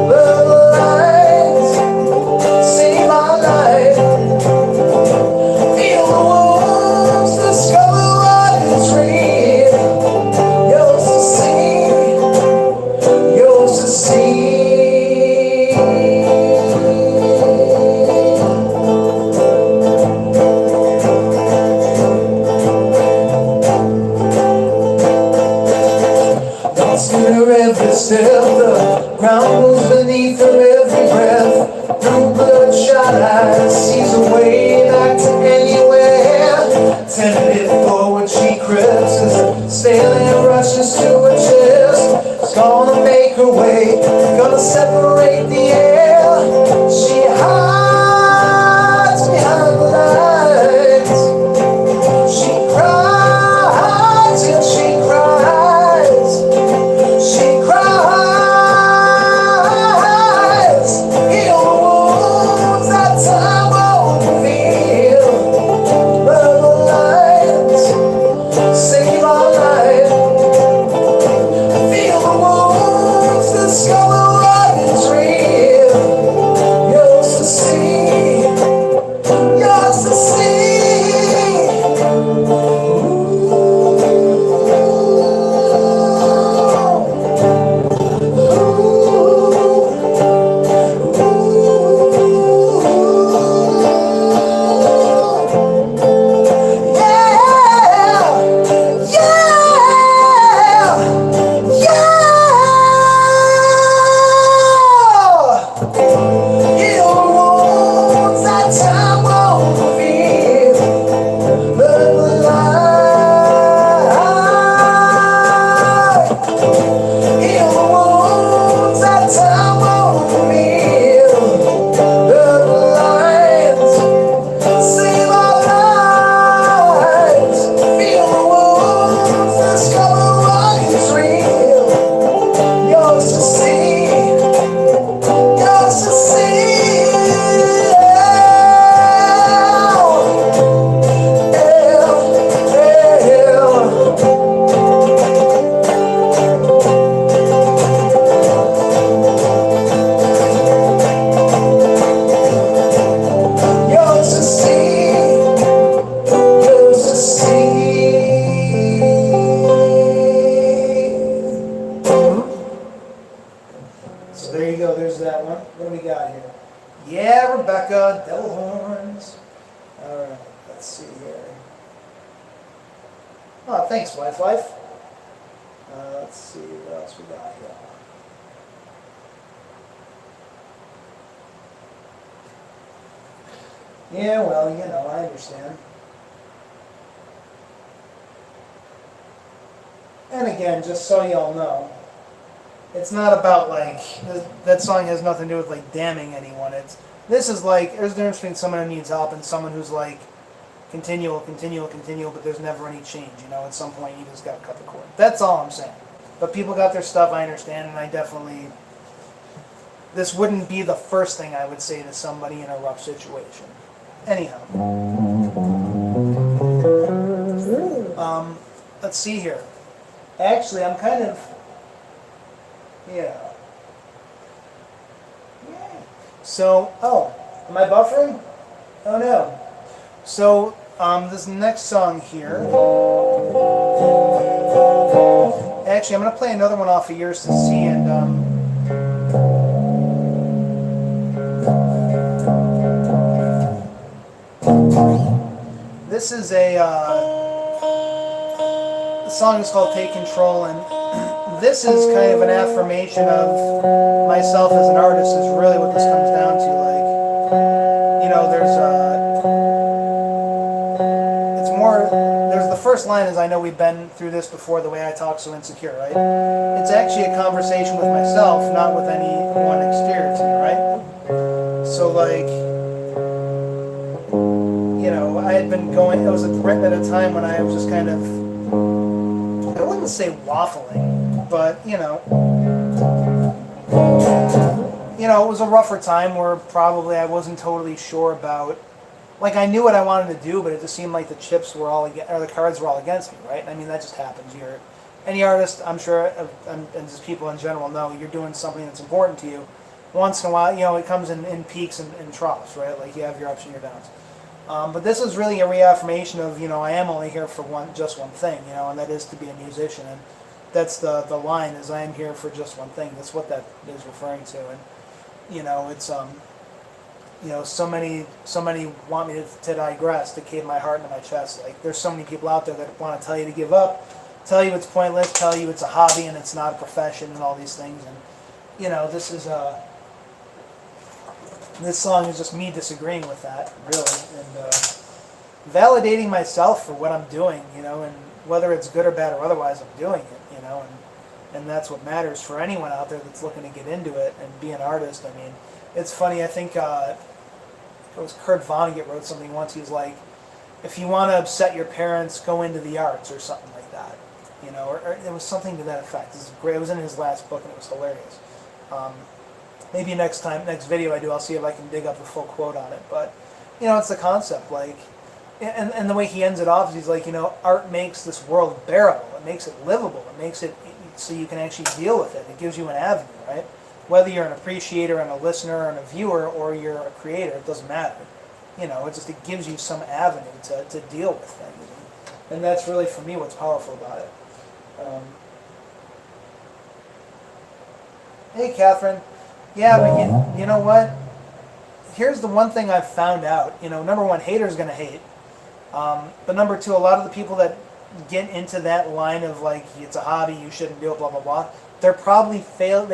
Love the lights, save my life. Feel the wounds, discover what is real. Yours to see, yours to see. Lost in her every step, the ground moves beneath her every breath. Through bloodshot eyes, sees a way back to anywhere. Tentative forward she creeps as sailing rushes to her chest. It's gonna make her way, gonna separate the air. She hides behind the lines. She cries and she cries. She cries. Heal the wounds that time won't reveal. Love the lights, save our life. Feel the wounds, discover what is real. devil horns. Alright, let's see here. Oh, thanks, Life. Let's see what else we got here. Yeah, well, you know, I understand. And again, just so y'all know, it's not about like, that song has nothing to do with like damning anyone. This is like, there's a difference between someone who needs help and someone who's like continual, but there's never any change, you know, at some point you just gotta cut the cord. That's all I'm saying. But people got their stuff, I understand, and I definitely, this wouldn't be the first thing I would say to somebody in a rough situation. Anyhow. Let's see here. Actually, I'm kind of, yeah. So, oh, am I buffering? Oh no. So, this next song here, actually I'm going to play another one off of yours to see, and this is the song is called Take Control, and this is kind of an affirmation of myself as an artist, is really what this comes down to. Like, you know, there's the first line is, I know we've been through this before, the way I talk so insecure, right? It's actually a conversation with myself, not with anyone exterior to me, right? So like, you know, I had been going, it was written at a time when I was just kind of, I wouldn't say waffling, but you know, it was a rougher time where probably I wasn't totally sure about, like I knew what I wanted to do, but it just seemed like the chips were all, or the cards were all against me, right? I mean, that just happens. Any artist, I'm sure, and just people in general know, you're doing something that's important to you. Once in a while, you know, it comes in peaks and troughs, right? Like you have your ups and your downs. But this is really a reaffirmation of, you know, I am only here for just one thing, you know, and that is to be a musician. And that's the line is, I am here for just one thing. That's what that is referring to. And, you know, it's, you know, so many want me to digress, to cave my heart into my chest. Like, there's so many people out there that want to tell you to give up, tell you it's pointless, tell you it's a hobby and it's not a profession and all these things. And, you know, this song is just me disagreeing with that, really, and validating myself for what I'm doing, you know, and whether it's good or bad or otherwise, I'm doing it, you know, and that's what matters for anyone out there that's looking to get into it and be an artist. I mean, it's funny, I think it was Kurt Vonnegut wrote something once. He was like, if you want to upset your parents, go into the arts, or something like that, you know, or it was something to that effect. This is great. It was in his last book and it was hilarious. Maybe next video I do, I'll see if I can dig up the full quote on it. But, you know, it's the concept, like, and the way he ends it off is he's like, you know, art makes this world bearable. It makes it livable. It makes it so you can actually deal with it. It gives you an avenue, right? Whether you're an appreciator and a listener and a viewer, or you're a creator, it doesn't matter. You know, it gives you some avenue to deal with things. And that's really, for me, what's powerful about it. Hey, Catherine. Yeah, but you know what? Here's the one thing I've found out. You know, number one, haters gonna hate. But number two, a lot of the people that get into that line of like, it's a hobby, you shouldn't do it, blah blah blah. They probably failed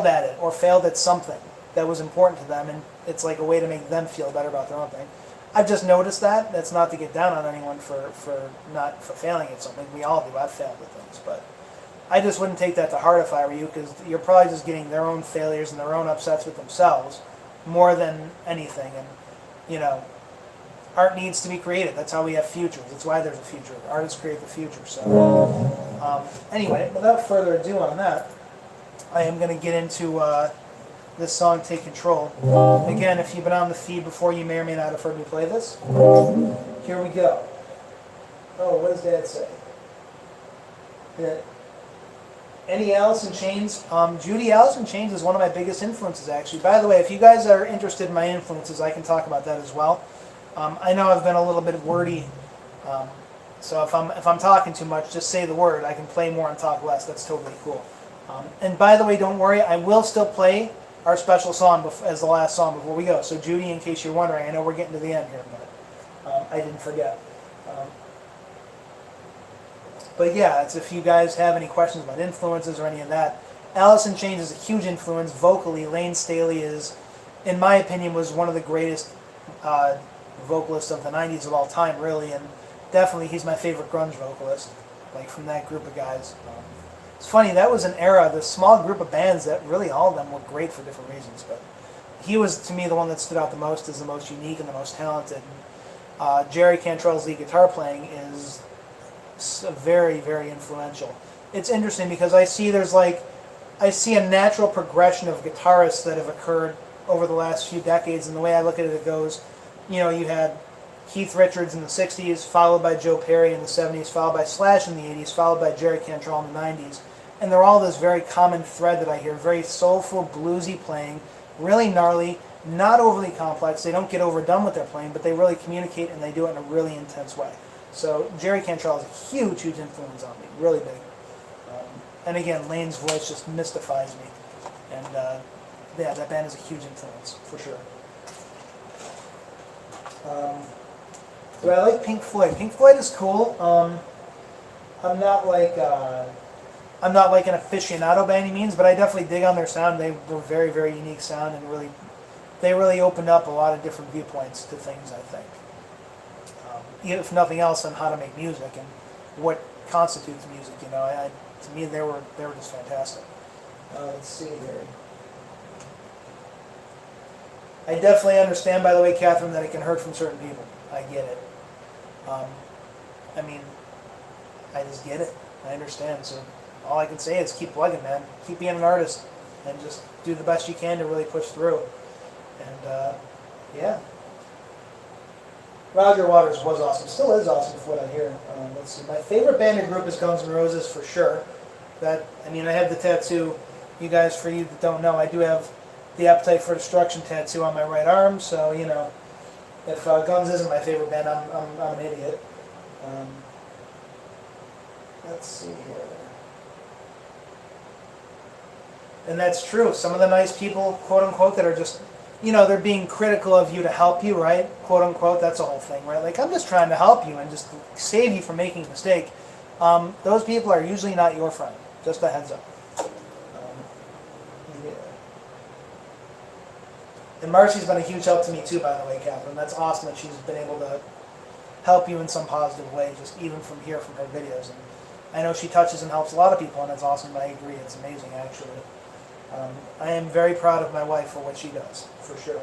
at it, or failed at something that was important to them, and it's like a way to make them feel better about their own thing. I've just noticed that. That's not to get down on anyone for failing at something. We all do. I've failed at things, but I just wouldn't take that to heart if I were you, because you're probably just getting their own failures and their own upsets with themselves more than anything. And, you know, art needs to be created. That's how we have futures. That's why there's a future. Artists create the future. So, anyway, without further ado on that, I am going to get into this song, Take Control. Again, if you've been on the feed before, you may or may not have heard me play this. Here we go. Oh, what does Dad say? Any Alice in Chains? Judy Alice in Chains is one of my biggest influences, actually. By the way, if you guys are interested in my influences, I can talk about that as well. I know I've been a little bit wordy, so if I'm talking too much, just say the word. I can play more and talk less. That's totally cool. And by the way, don't worry, I will still play our special song as the last song before we go. So Judy, in case you're wondering, I know we're getting to the end here, but I didn't forget. But yeah, it's if you guys have any questions about influences or any of that. Alice in Chains is a huge influence vocally. Lane Staley is, in my opinion, was one of the greatest vocalists of the 90s of all time, really, and definitely he's my favorite grunge vocalist, like from that group of guys. It's funny, that was an era, the small group of bands that really all of them were great for different reasons, but he was, to me, the one that stood out the most as the most unique and the most talented. Jerry Cantrell's lead guitar playing is very, very influential. It's interesting because I see a natural progression of guitarists that have occurred over the last few decades, and the way I look at it, it goes, you know, you had Keith Richards in the 60s, followed by Joe Perry in the 70s, followed by Slash in the 80s, followed by Jerry Cantrell in the 90s. And they're all this very common thread that I hear, very soulful, bluesy playing, really gnarly, not overly complex. They don't get overdone with their playing, but they really communicate and they do it in a really intense way. So Jerry Cantrell is a huge, huge influence on me, really big. And again, Lane's voice just mystifies me. And yeah, that band is a huge influence, for sure. Do I like Pink Floyd? Pink Floyd is cool. I'm not like an aficionado by any means, but I definitely dig on their sound. They were very, very unique sound, and they really opened up a lot of different viewpoints to things, I think. If nothing else, on how to make music and what constitutes music. You know, to me, they were just fantastic. Let's see here. I definitely understand, by the way, Catherine, that it can hurt from certain people. I get it. I mean, I just get it. I understand. So all I can say is keep plugging, man. Keep being an artist, and just do the best you can to really push through. And yeah. Roger Waters was awesome. Still is awesome, from what I hear. Let's see. My favorite band or group is Guns N' Roses, for sure. I mean, I have the tattoo. You guys, for you that don't know, I do have the Appetite for Destruction tattoo on my right arm. So you know, if Guns isn't my favorite band, I'm an idiot. Let's see here. And that's true. Some of the nice people, quote unquote, that are just, you know, they're being critical of you to help you, right? Quote unquote, that's a whole thing, right? Like, I'm just trying to help you and just save you from making a mistake. Those people are usually not your friend. Just a heads up. Yeah. And Marcy's been a huge help to me too, by the way, Catherine. That's awesome that she's been able to help you in some positive way, just even from here, from her videos. And I know she touches and helps a lot of people, and that's awesome. I agree. It's amazing, actually. I am very proud of my wife for what she does, for sure.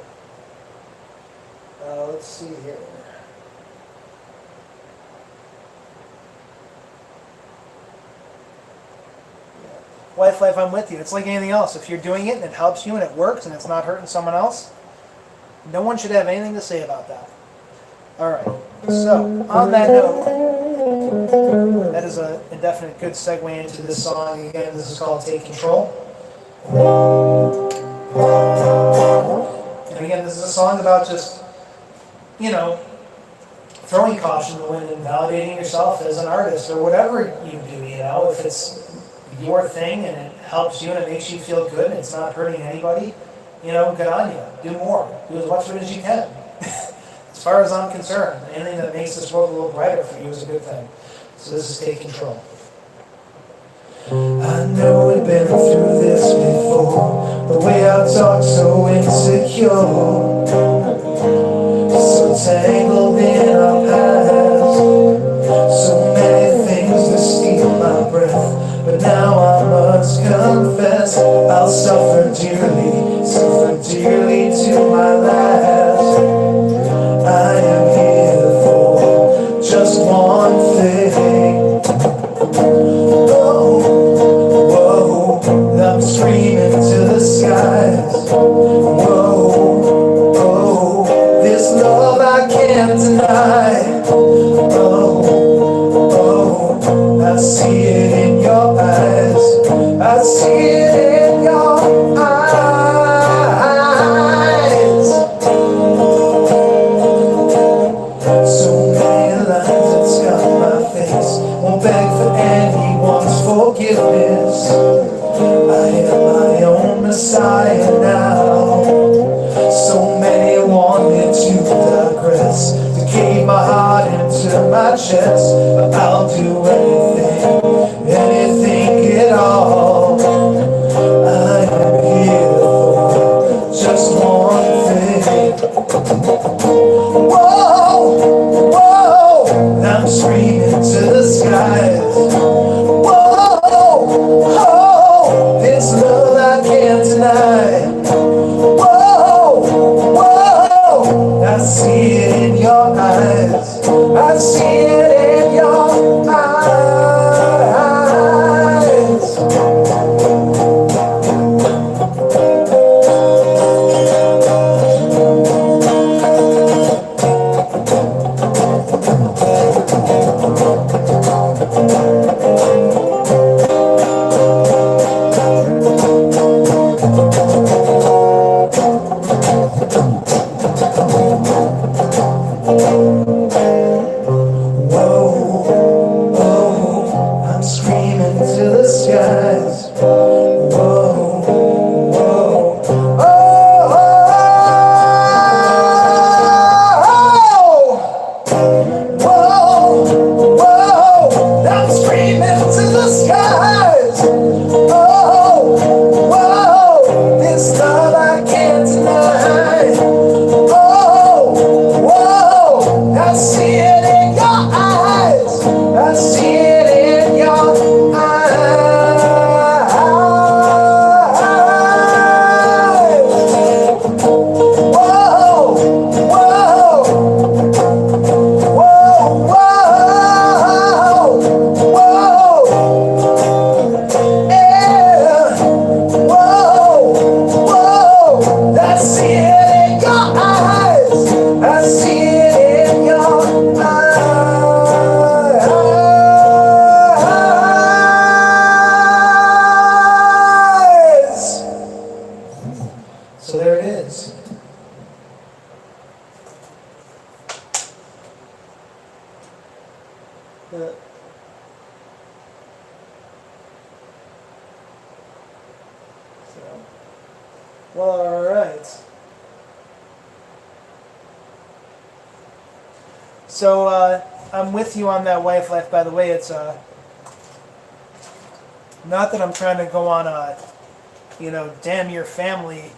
Let's see here. Wife life, I'm with you. It's like anything else. If you're doing it and it helps you and it works and it's not hurting someone else, no one should have anything to say about that. Alright, so on that note, that is a definite good segue into this song. Again, this is called Take Control. And again, this is a song about just, you know, throwing caution to the wind and validating yourself as an artist or whatever you do, you know. If it's your thing and it helps you and it makes you feel good and it's not hurting anybody, you know, good on you. Do more. Do as much of it as you can. As far as I'm concerned, anything that makes this world a little brighter for you is a good thing. So this is Take Control. I know we've been through this before. The way I talk so insecure, so tangled in our past, so many things to steal my breath. But now I must confess, I'll suffer dearly to my last. I am here for just one thing. I'm screaming to the skies. Whoa, oh, this love I can't deny. Oh, oh, I see it in your eyes. I see it in your eyes. So many lines that scar my face. Won't beg for anyone's forgiveness. I am my own Messiah now. best to keep my heart into my chest. I'll do anything, anything at all. I am here for just one thing. Whoa, whoa, I'm screaming to the skies. Whoa, oh, this love I can't deny. Whoa, whoa, I see it in your eyes. I see it in your eyes. So there it is. Well, all right. So I'm with you on that wife life. By the way, it's not that I'm trying to go on a, damn your family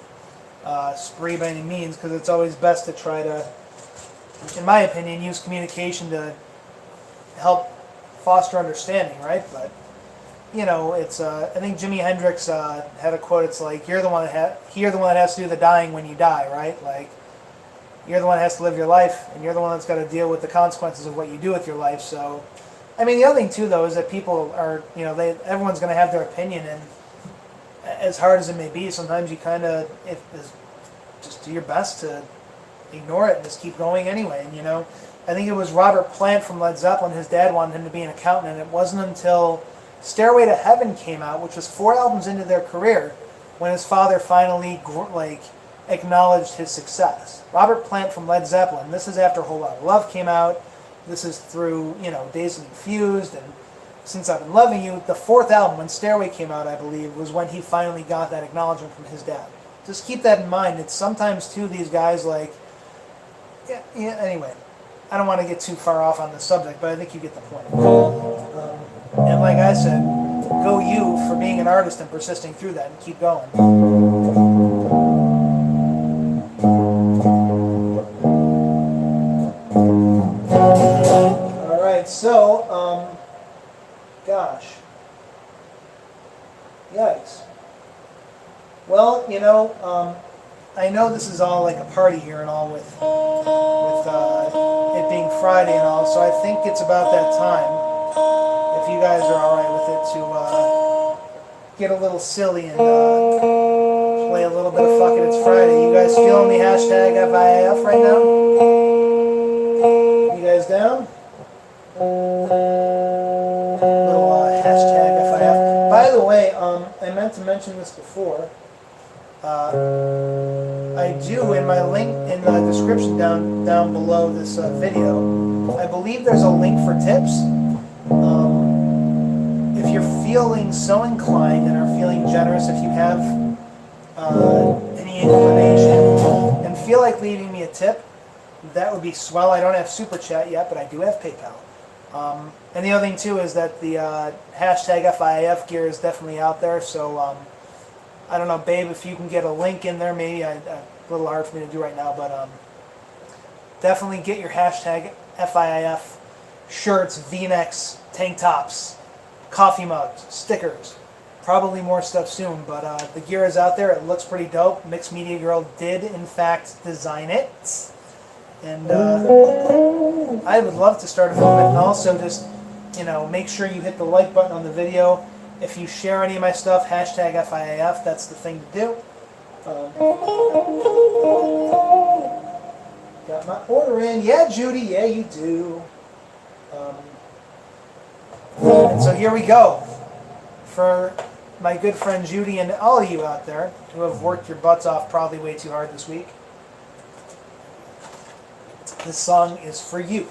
spree by any means, because it's always best to try to, in my opinion, use communication to help foster understanding, right? But it's I think Jimi Hendrix had a quote. It's like you're the one that has to do the dying when you die, right? Like you're the one that has to live your life, and you're the one that's got to deal with the consequences of what you do with your life. So, I mean, the other thing too, though, is that people are, everyone's going to have their opinion, and as hard as it may be, sometimes you kind of just do your best to ignore it and just keep going anyway. And I think it was Robert Plant from Led Zeppelin. His dad wanted him to be an accountant, and it wasn't until Stairway to Heaven came out, which was 4 albums into their career, when his father finally acknowledged his success. Robert Plant from Led Zeppelin. This is after Whole Lotta Love came out. This is through Dazed and Confused and Since I've Been Loving You. The 4th album, when Stairway came out, I believe, was when he finally got that acknowledgement from his dad. Just keep that in mind. It's sometimes too these guys anyway, I don't want to get too far off on the subject, but I think you get the point. And like I said, go you for being an artist and persisting through that, and keep going. All right, so gosh, yikes. Well, I know this is all like a party here and all with it being Friday and all, so I think it's about that time. If you guys are alright with it, to get a little silly and play a little bit of Fuck It, It's Friday. You guys feeling the hashtag FIAF right now? You guys down? Little hashtag FIF. By the way, I meant to mention this before. I do, in my link in the description down below this video, I believe there's a link for tips. If you're feeling so inclined and are feeling generous, if you have any inclination and feel like leaving me a tip, that would be swell. I don't have Super Chat yet, but I do have PayPal. And the other thing too is that the hashtag FIAF gear is definitely out there. So I don't know, babe, if you can get a link in there, maybe a little hard for me to do right now, but definitely get your hashtag FIAF shirts, V-necks, tank tops, coffee mugs, stickers. Probably more stuff soon, but the gear is out there. It looks pretty dope. Mixed Media Girl did, in fact, design it. And I would love to start a movement. And also just, you know, make sure you hit the like button on the video. If you share any of my stuff, hashtag FIAF, that's the thing to do. Got my order in. Yeah, Judy, yeah, you do. And so here we go. For my good friend Judy and all of you out there who have worked your butts off probably way too hard this week, this song is for you.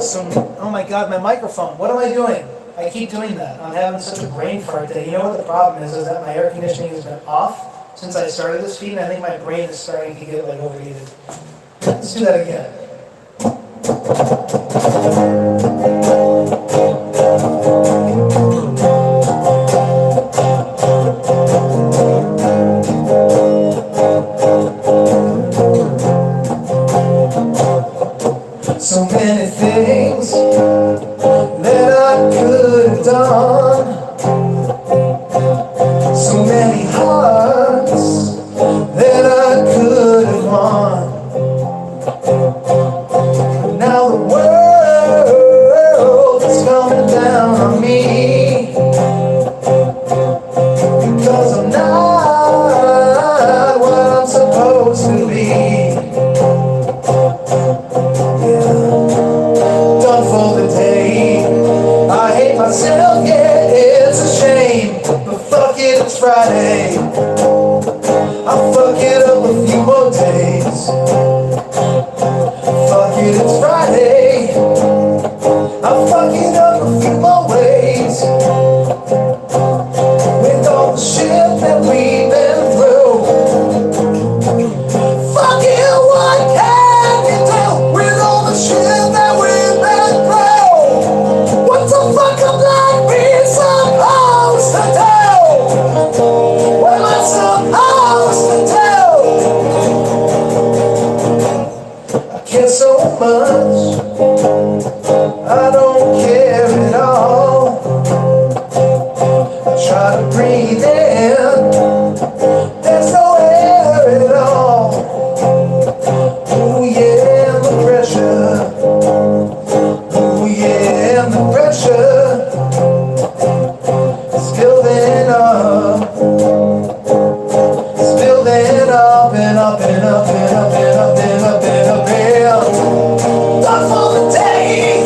So, oh my God, my microphone. What am I doing? I keep doing that. I'm having such a brain fart day. You know what the problem is that my air conditioning has been off since I started this feed, and I think my brain is starting to get like overheated. Let's do that again. So many things that I could have done, so many hearts that I could have won. Now the world is coming down on me because I'm not what I'm supposed to be. Myself, yeah, it's a shame, but fuck it, it's Friday. I'll fuck it up a few more days. Fuck it, it's Friday. I'll fuck it up a few more ways. With all the shit that we've been through. Fuck it, what can you do with all the shit that we've been through? What the fuck am I supposed to do? What am I supposed to do? I care so much, I don't care at all. I try to breathe in, there's no air at all. Ooh yeah, the pressure. Ooh yeah, the pressure is building up. It's building up and up and up and up and up and up and up and up. Done for the day.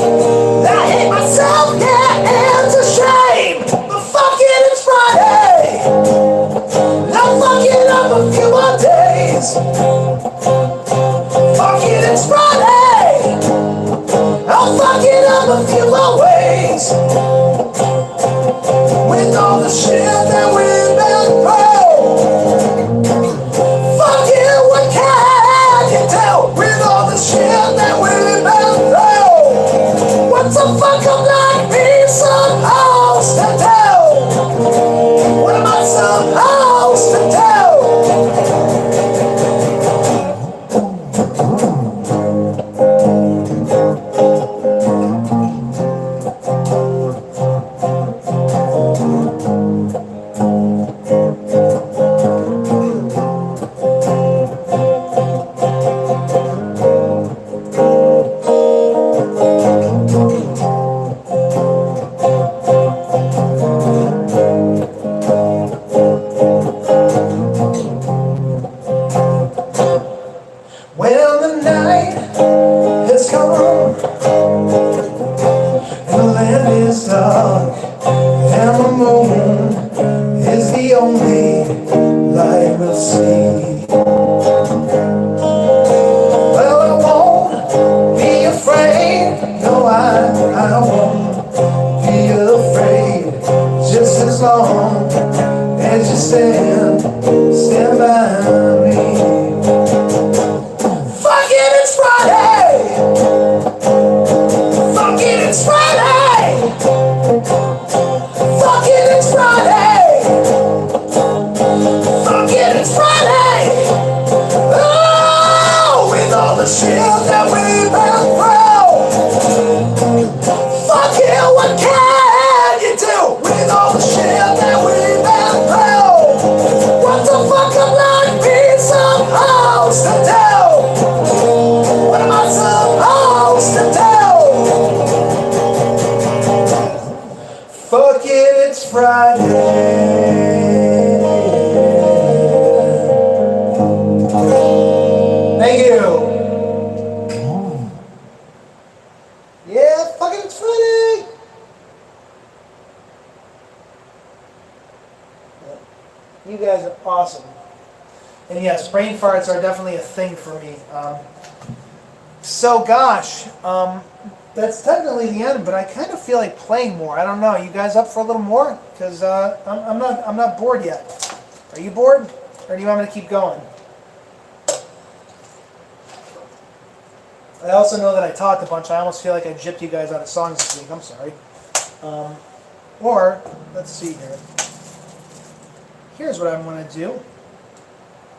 I hate myself, yeah, it's a shame. But fuck it, it's Friday. I'll fuck it up a few more days. Fuck it, it's Friday. I'll fuck it up a few more ways. With all the shit that we've been through. Fuck it, what can you do with all the shit that we've been through? What the fuck am I supposed to do? What am I supposed to do? Well, the night has come and the land is dark and the moon is the only light we'll see. Well, stand by me. Fuck it, it's Friday. Fuck it, it's Friday. Fuck it, it's Friday. Fuck it, it's Friday. Oh, with all the shit that we've been through. Fuck it, what can you do with all the shit that we've been through? What the fuck am I be supposed to do? What am I supposed to do? Fuck it, it's Friday. Thank you. Yeah, fuck it, it's Friday. You guys are awesome. And yes, brain farts are definitely a thing for me. So gosh, that's technically the end, but I kind of feel like playing more. I don't know. You guys up for a little more? Because I'm not bored yet. Are you bored, or do you want me to keep going? I also know that I talked a bunch. I almost feel like I gypped you guys out of songs this week. I'm sorry. Or let's see here. Here's what I'm going to do.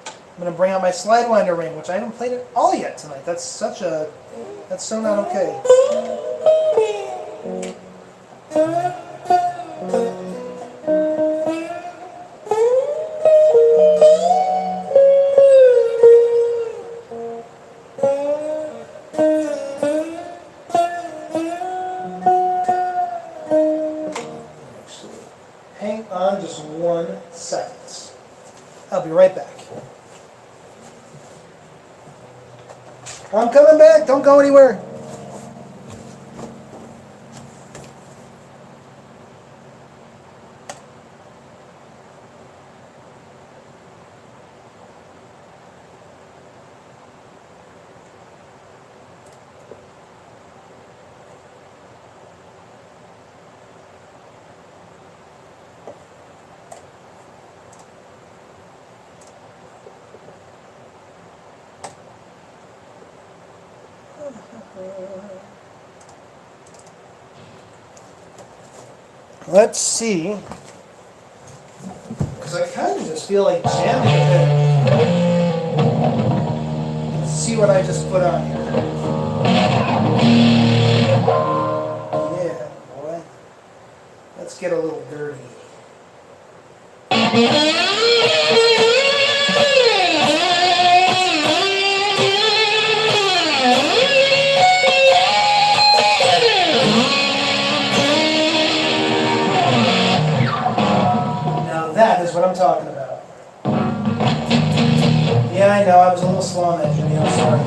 I'm going to bring out my Slidewinder ring, which I haven't played at all yet tonight. That's so not okay. Hang on just 1 second. I'll be right back. I'm coming back. Don't go anywhere. Let's see. Because I kind of just feel like jamming a bit. Let's see what I just put on here. Yeah, boy. Let's get a little dirty. That is what I'm talking about. Yeah, I know, I was a little slow on that, Jimmy. I'm sorry.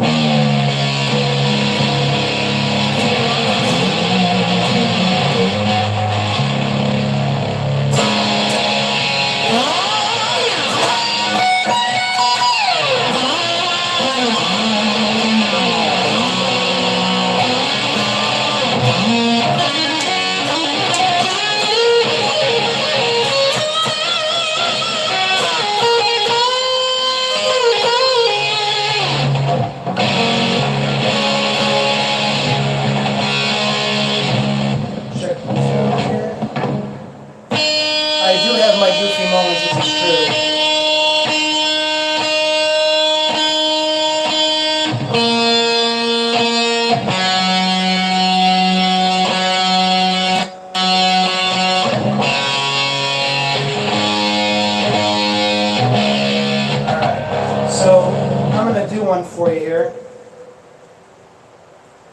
For you here.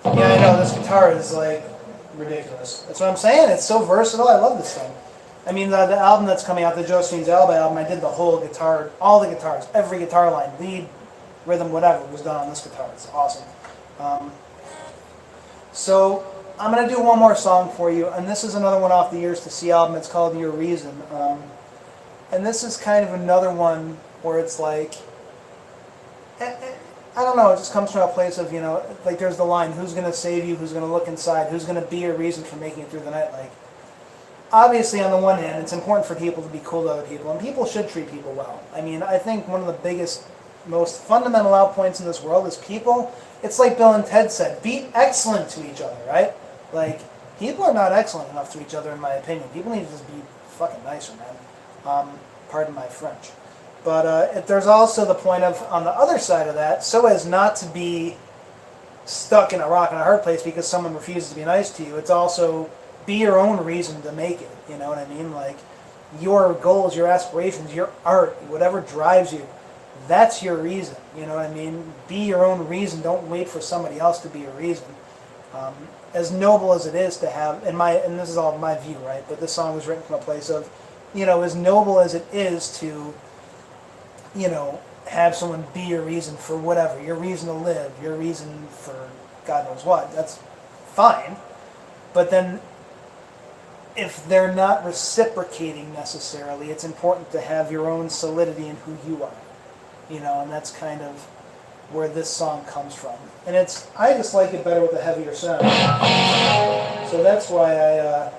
Yeah, I know this guitar is like ridiculous. That's what I'm saying. It's so versatile. I love this thing. I mean, the album that's coming out, the Josephine's Alba album, I did the whole guitar, all the guitars, every guitar line, lead, rhythm, whatever was done on this guitar. It's awesome. So I'm gonna do one more song for you, and this is another one off the Years to See album. It's called Your Reason, and this is kind of another one where it's like. I don't know, it just comes from a place of, you know, like there's the line, who's going to save you, who's going to look inside, who's going to be your reason for making it through the night, like, obviously on the one hand, it's important for people to be cool to other people, and people should treat people well. I mean, I think one of the biggest, most fundamental outpoints in this world is people. It's like Bill and Ted said, be excellent to each other, right? Like, people are not excellent enough to each other, in my opinion. People need to just be fucking nicer, man. Pardon my French. But there's also the point of, on the other side of that, so as not to be stuck in a rock and a hard place because someone refuses to be nice to you, it's also be your own reason to make it, you know what I mean? Like, your goals, your aspirations, your art, whatever drives you, that's your reason, you know what I mean? Be your own reason, don't wait for somebody else to be your reason. As noble as it is to have, and this is all my view, right, but this song was written from a place of, you know, as noble as it is to, you know, have someone be your reason for whatever, your reason to live, your reason for God knows what, that's fine. But then, if they're not reciprocating necessarily, it's important to have your own solidity in who you are. You know, and that's kind of where this song comes from. And I just like it better with a heavier sound. So that's why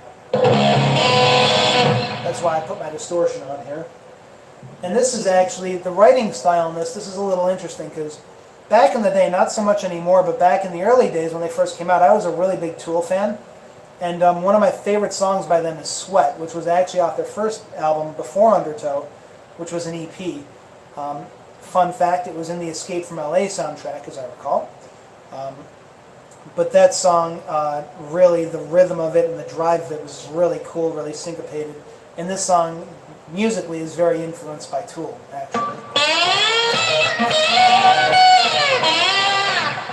I put my distortion on here. And this is actually, the writing style in this is a little interesting because back in the day, not so much anymore, but back in the early days when they first came out, I was a really big Tool fan. And one of my favorite songs by them is Sweat, which was actually off their first album before Undertow, which was an EP. Fun fact, it was in the Escape from LA soundtrack, as I recall. But that song, really, the rhythm of it and the drive of it was really cool, really syncopated. And this song, musically, is very influenced by Tool, actually.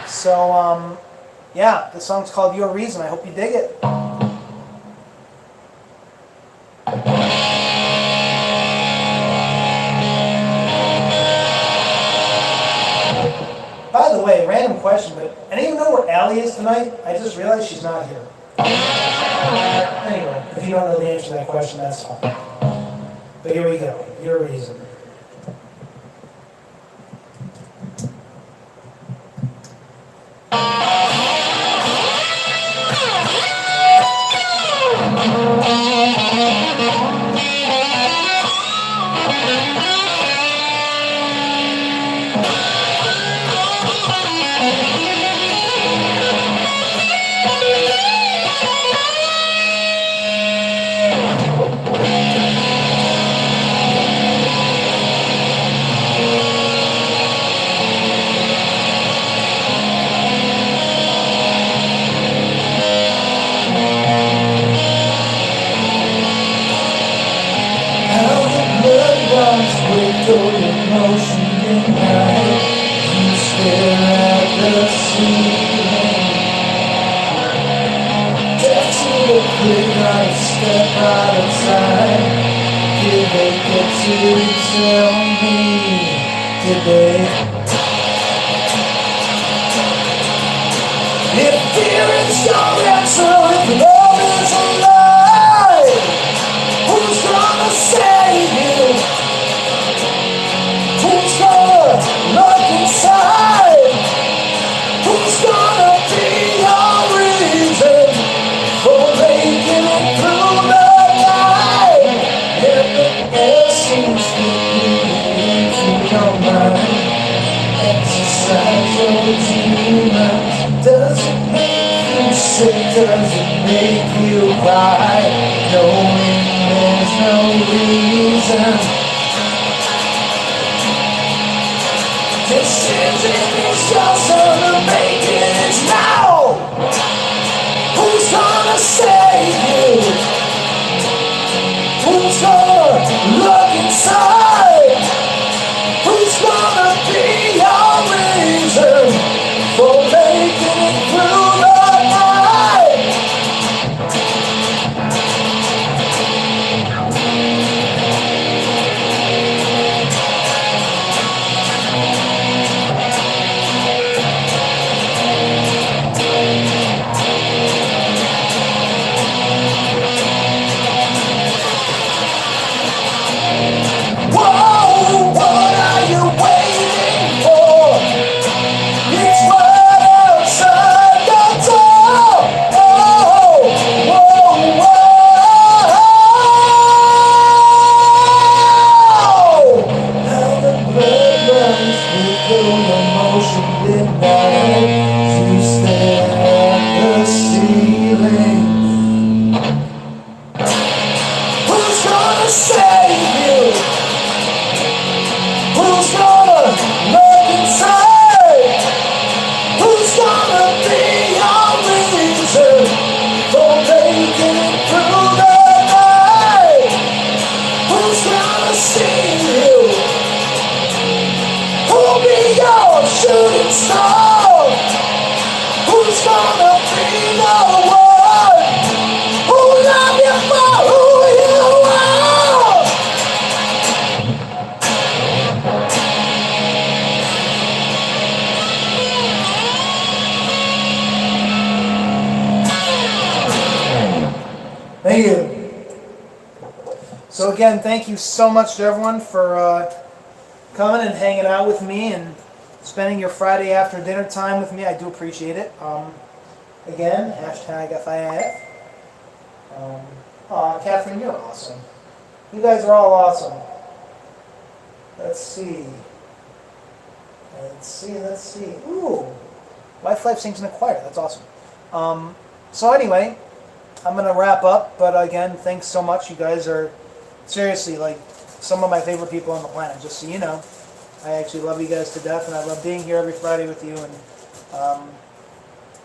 So, yeah, the song's called Your Reason. I hope you dig it. By the way, random question, but any of you know where Allie is tonight? I just realized she's not here. Anyway, if you don't know the answer to that question, that's fine. But here we go. Your Reason. Thank you. So again, thank you so much to everyone for coming and hanging out with me and spending your Friday after dinner time with me. I do appreciate it. Again, hashtag FIIF. Aw, Catherine, you're awesome. You guys are all awesome. Let's see. Let's see. Ooh. Life seems in the choir. That's awesome. So anyway, I'm going to wrap up. But again, thanks so much. You guys are seriously like some of my favorite people on the planet. Just so you know. I actually love you guys to death. And I love being here every Friday with you. And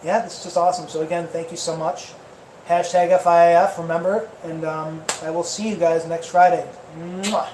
yeah, this is just awesome. So again, thank you so much. Hashtag FIIF, remember. And I will see you guys next Friday. Mwah.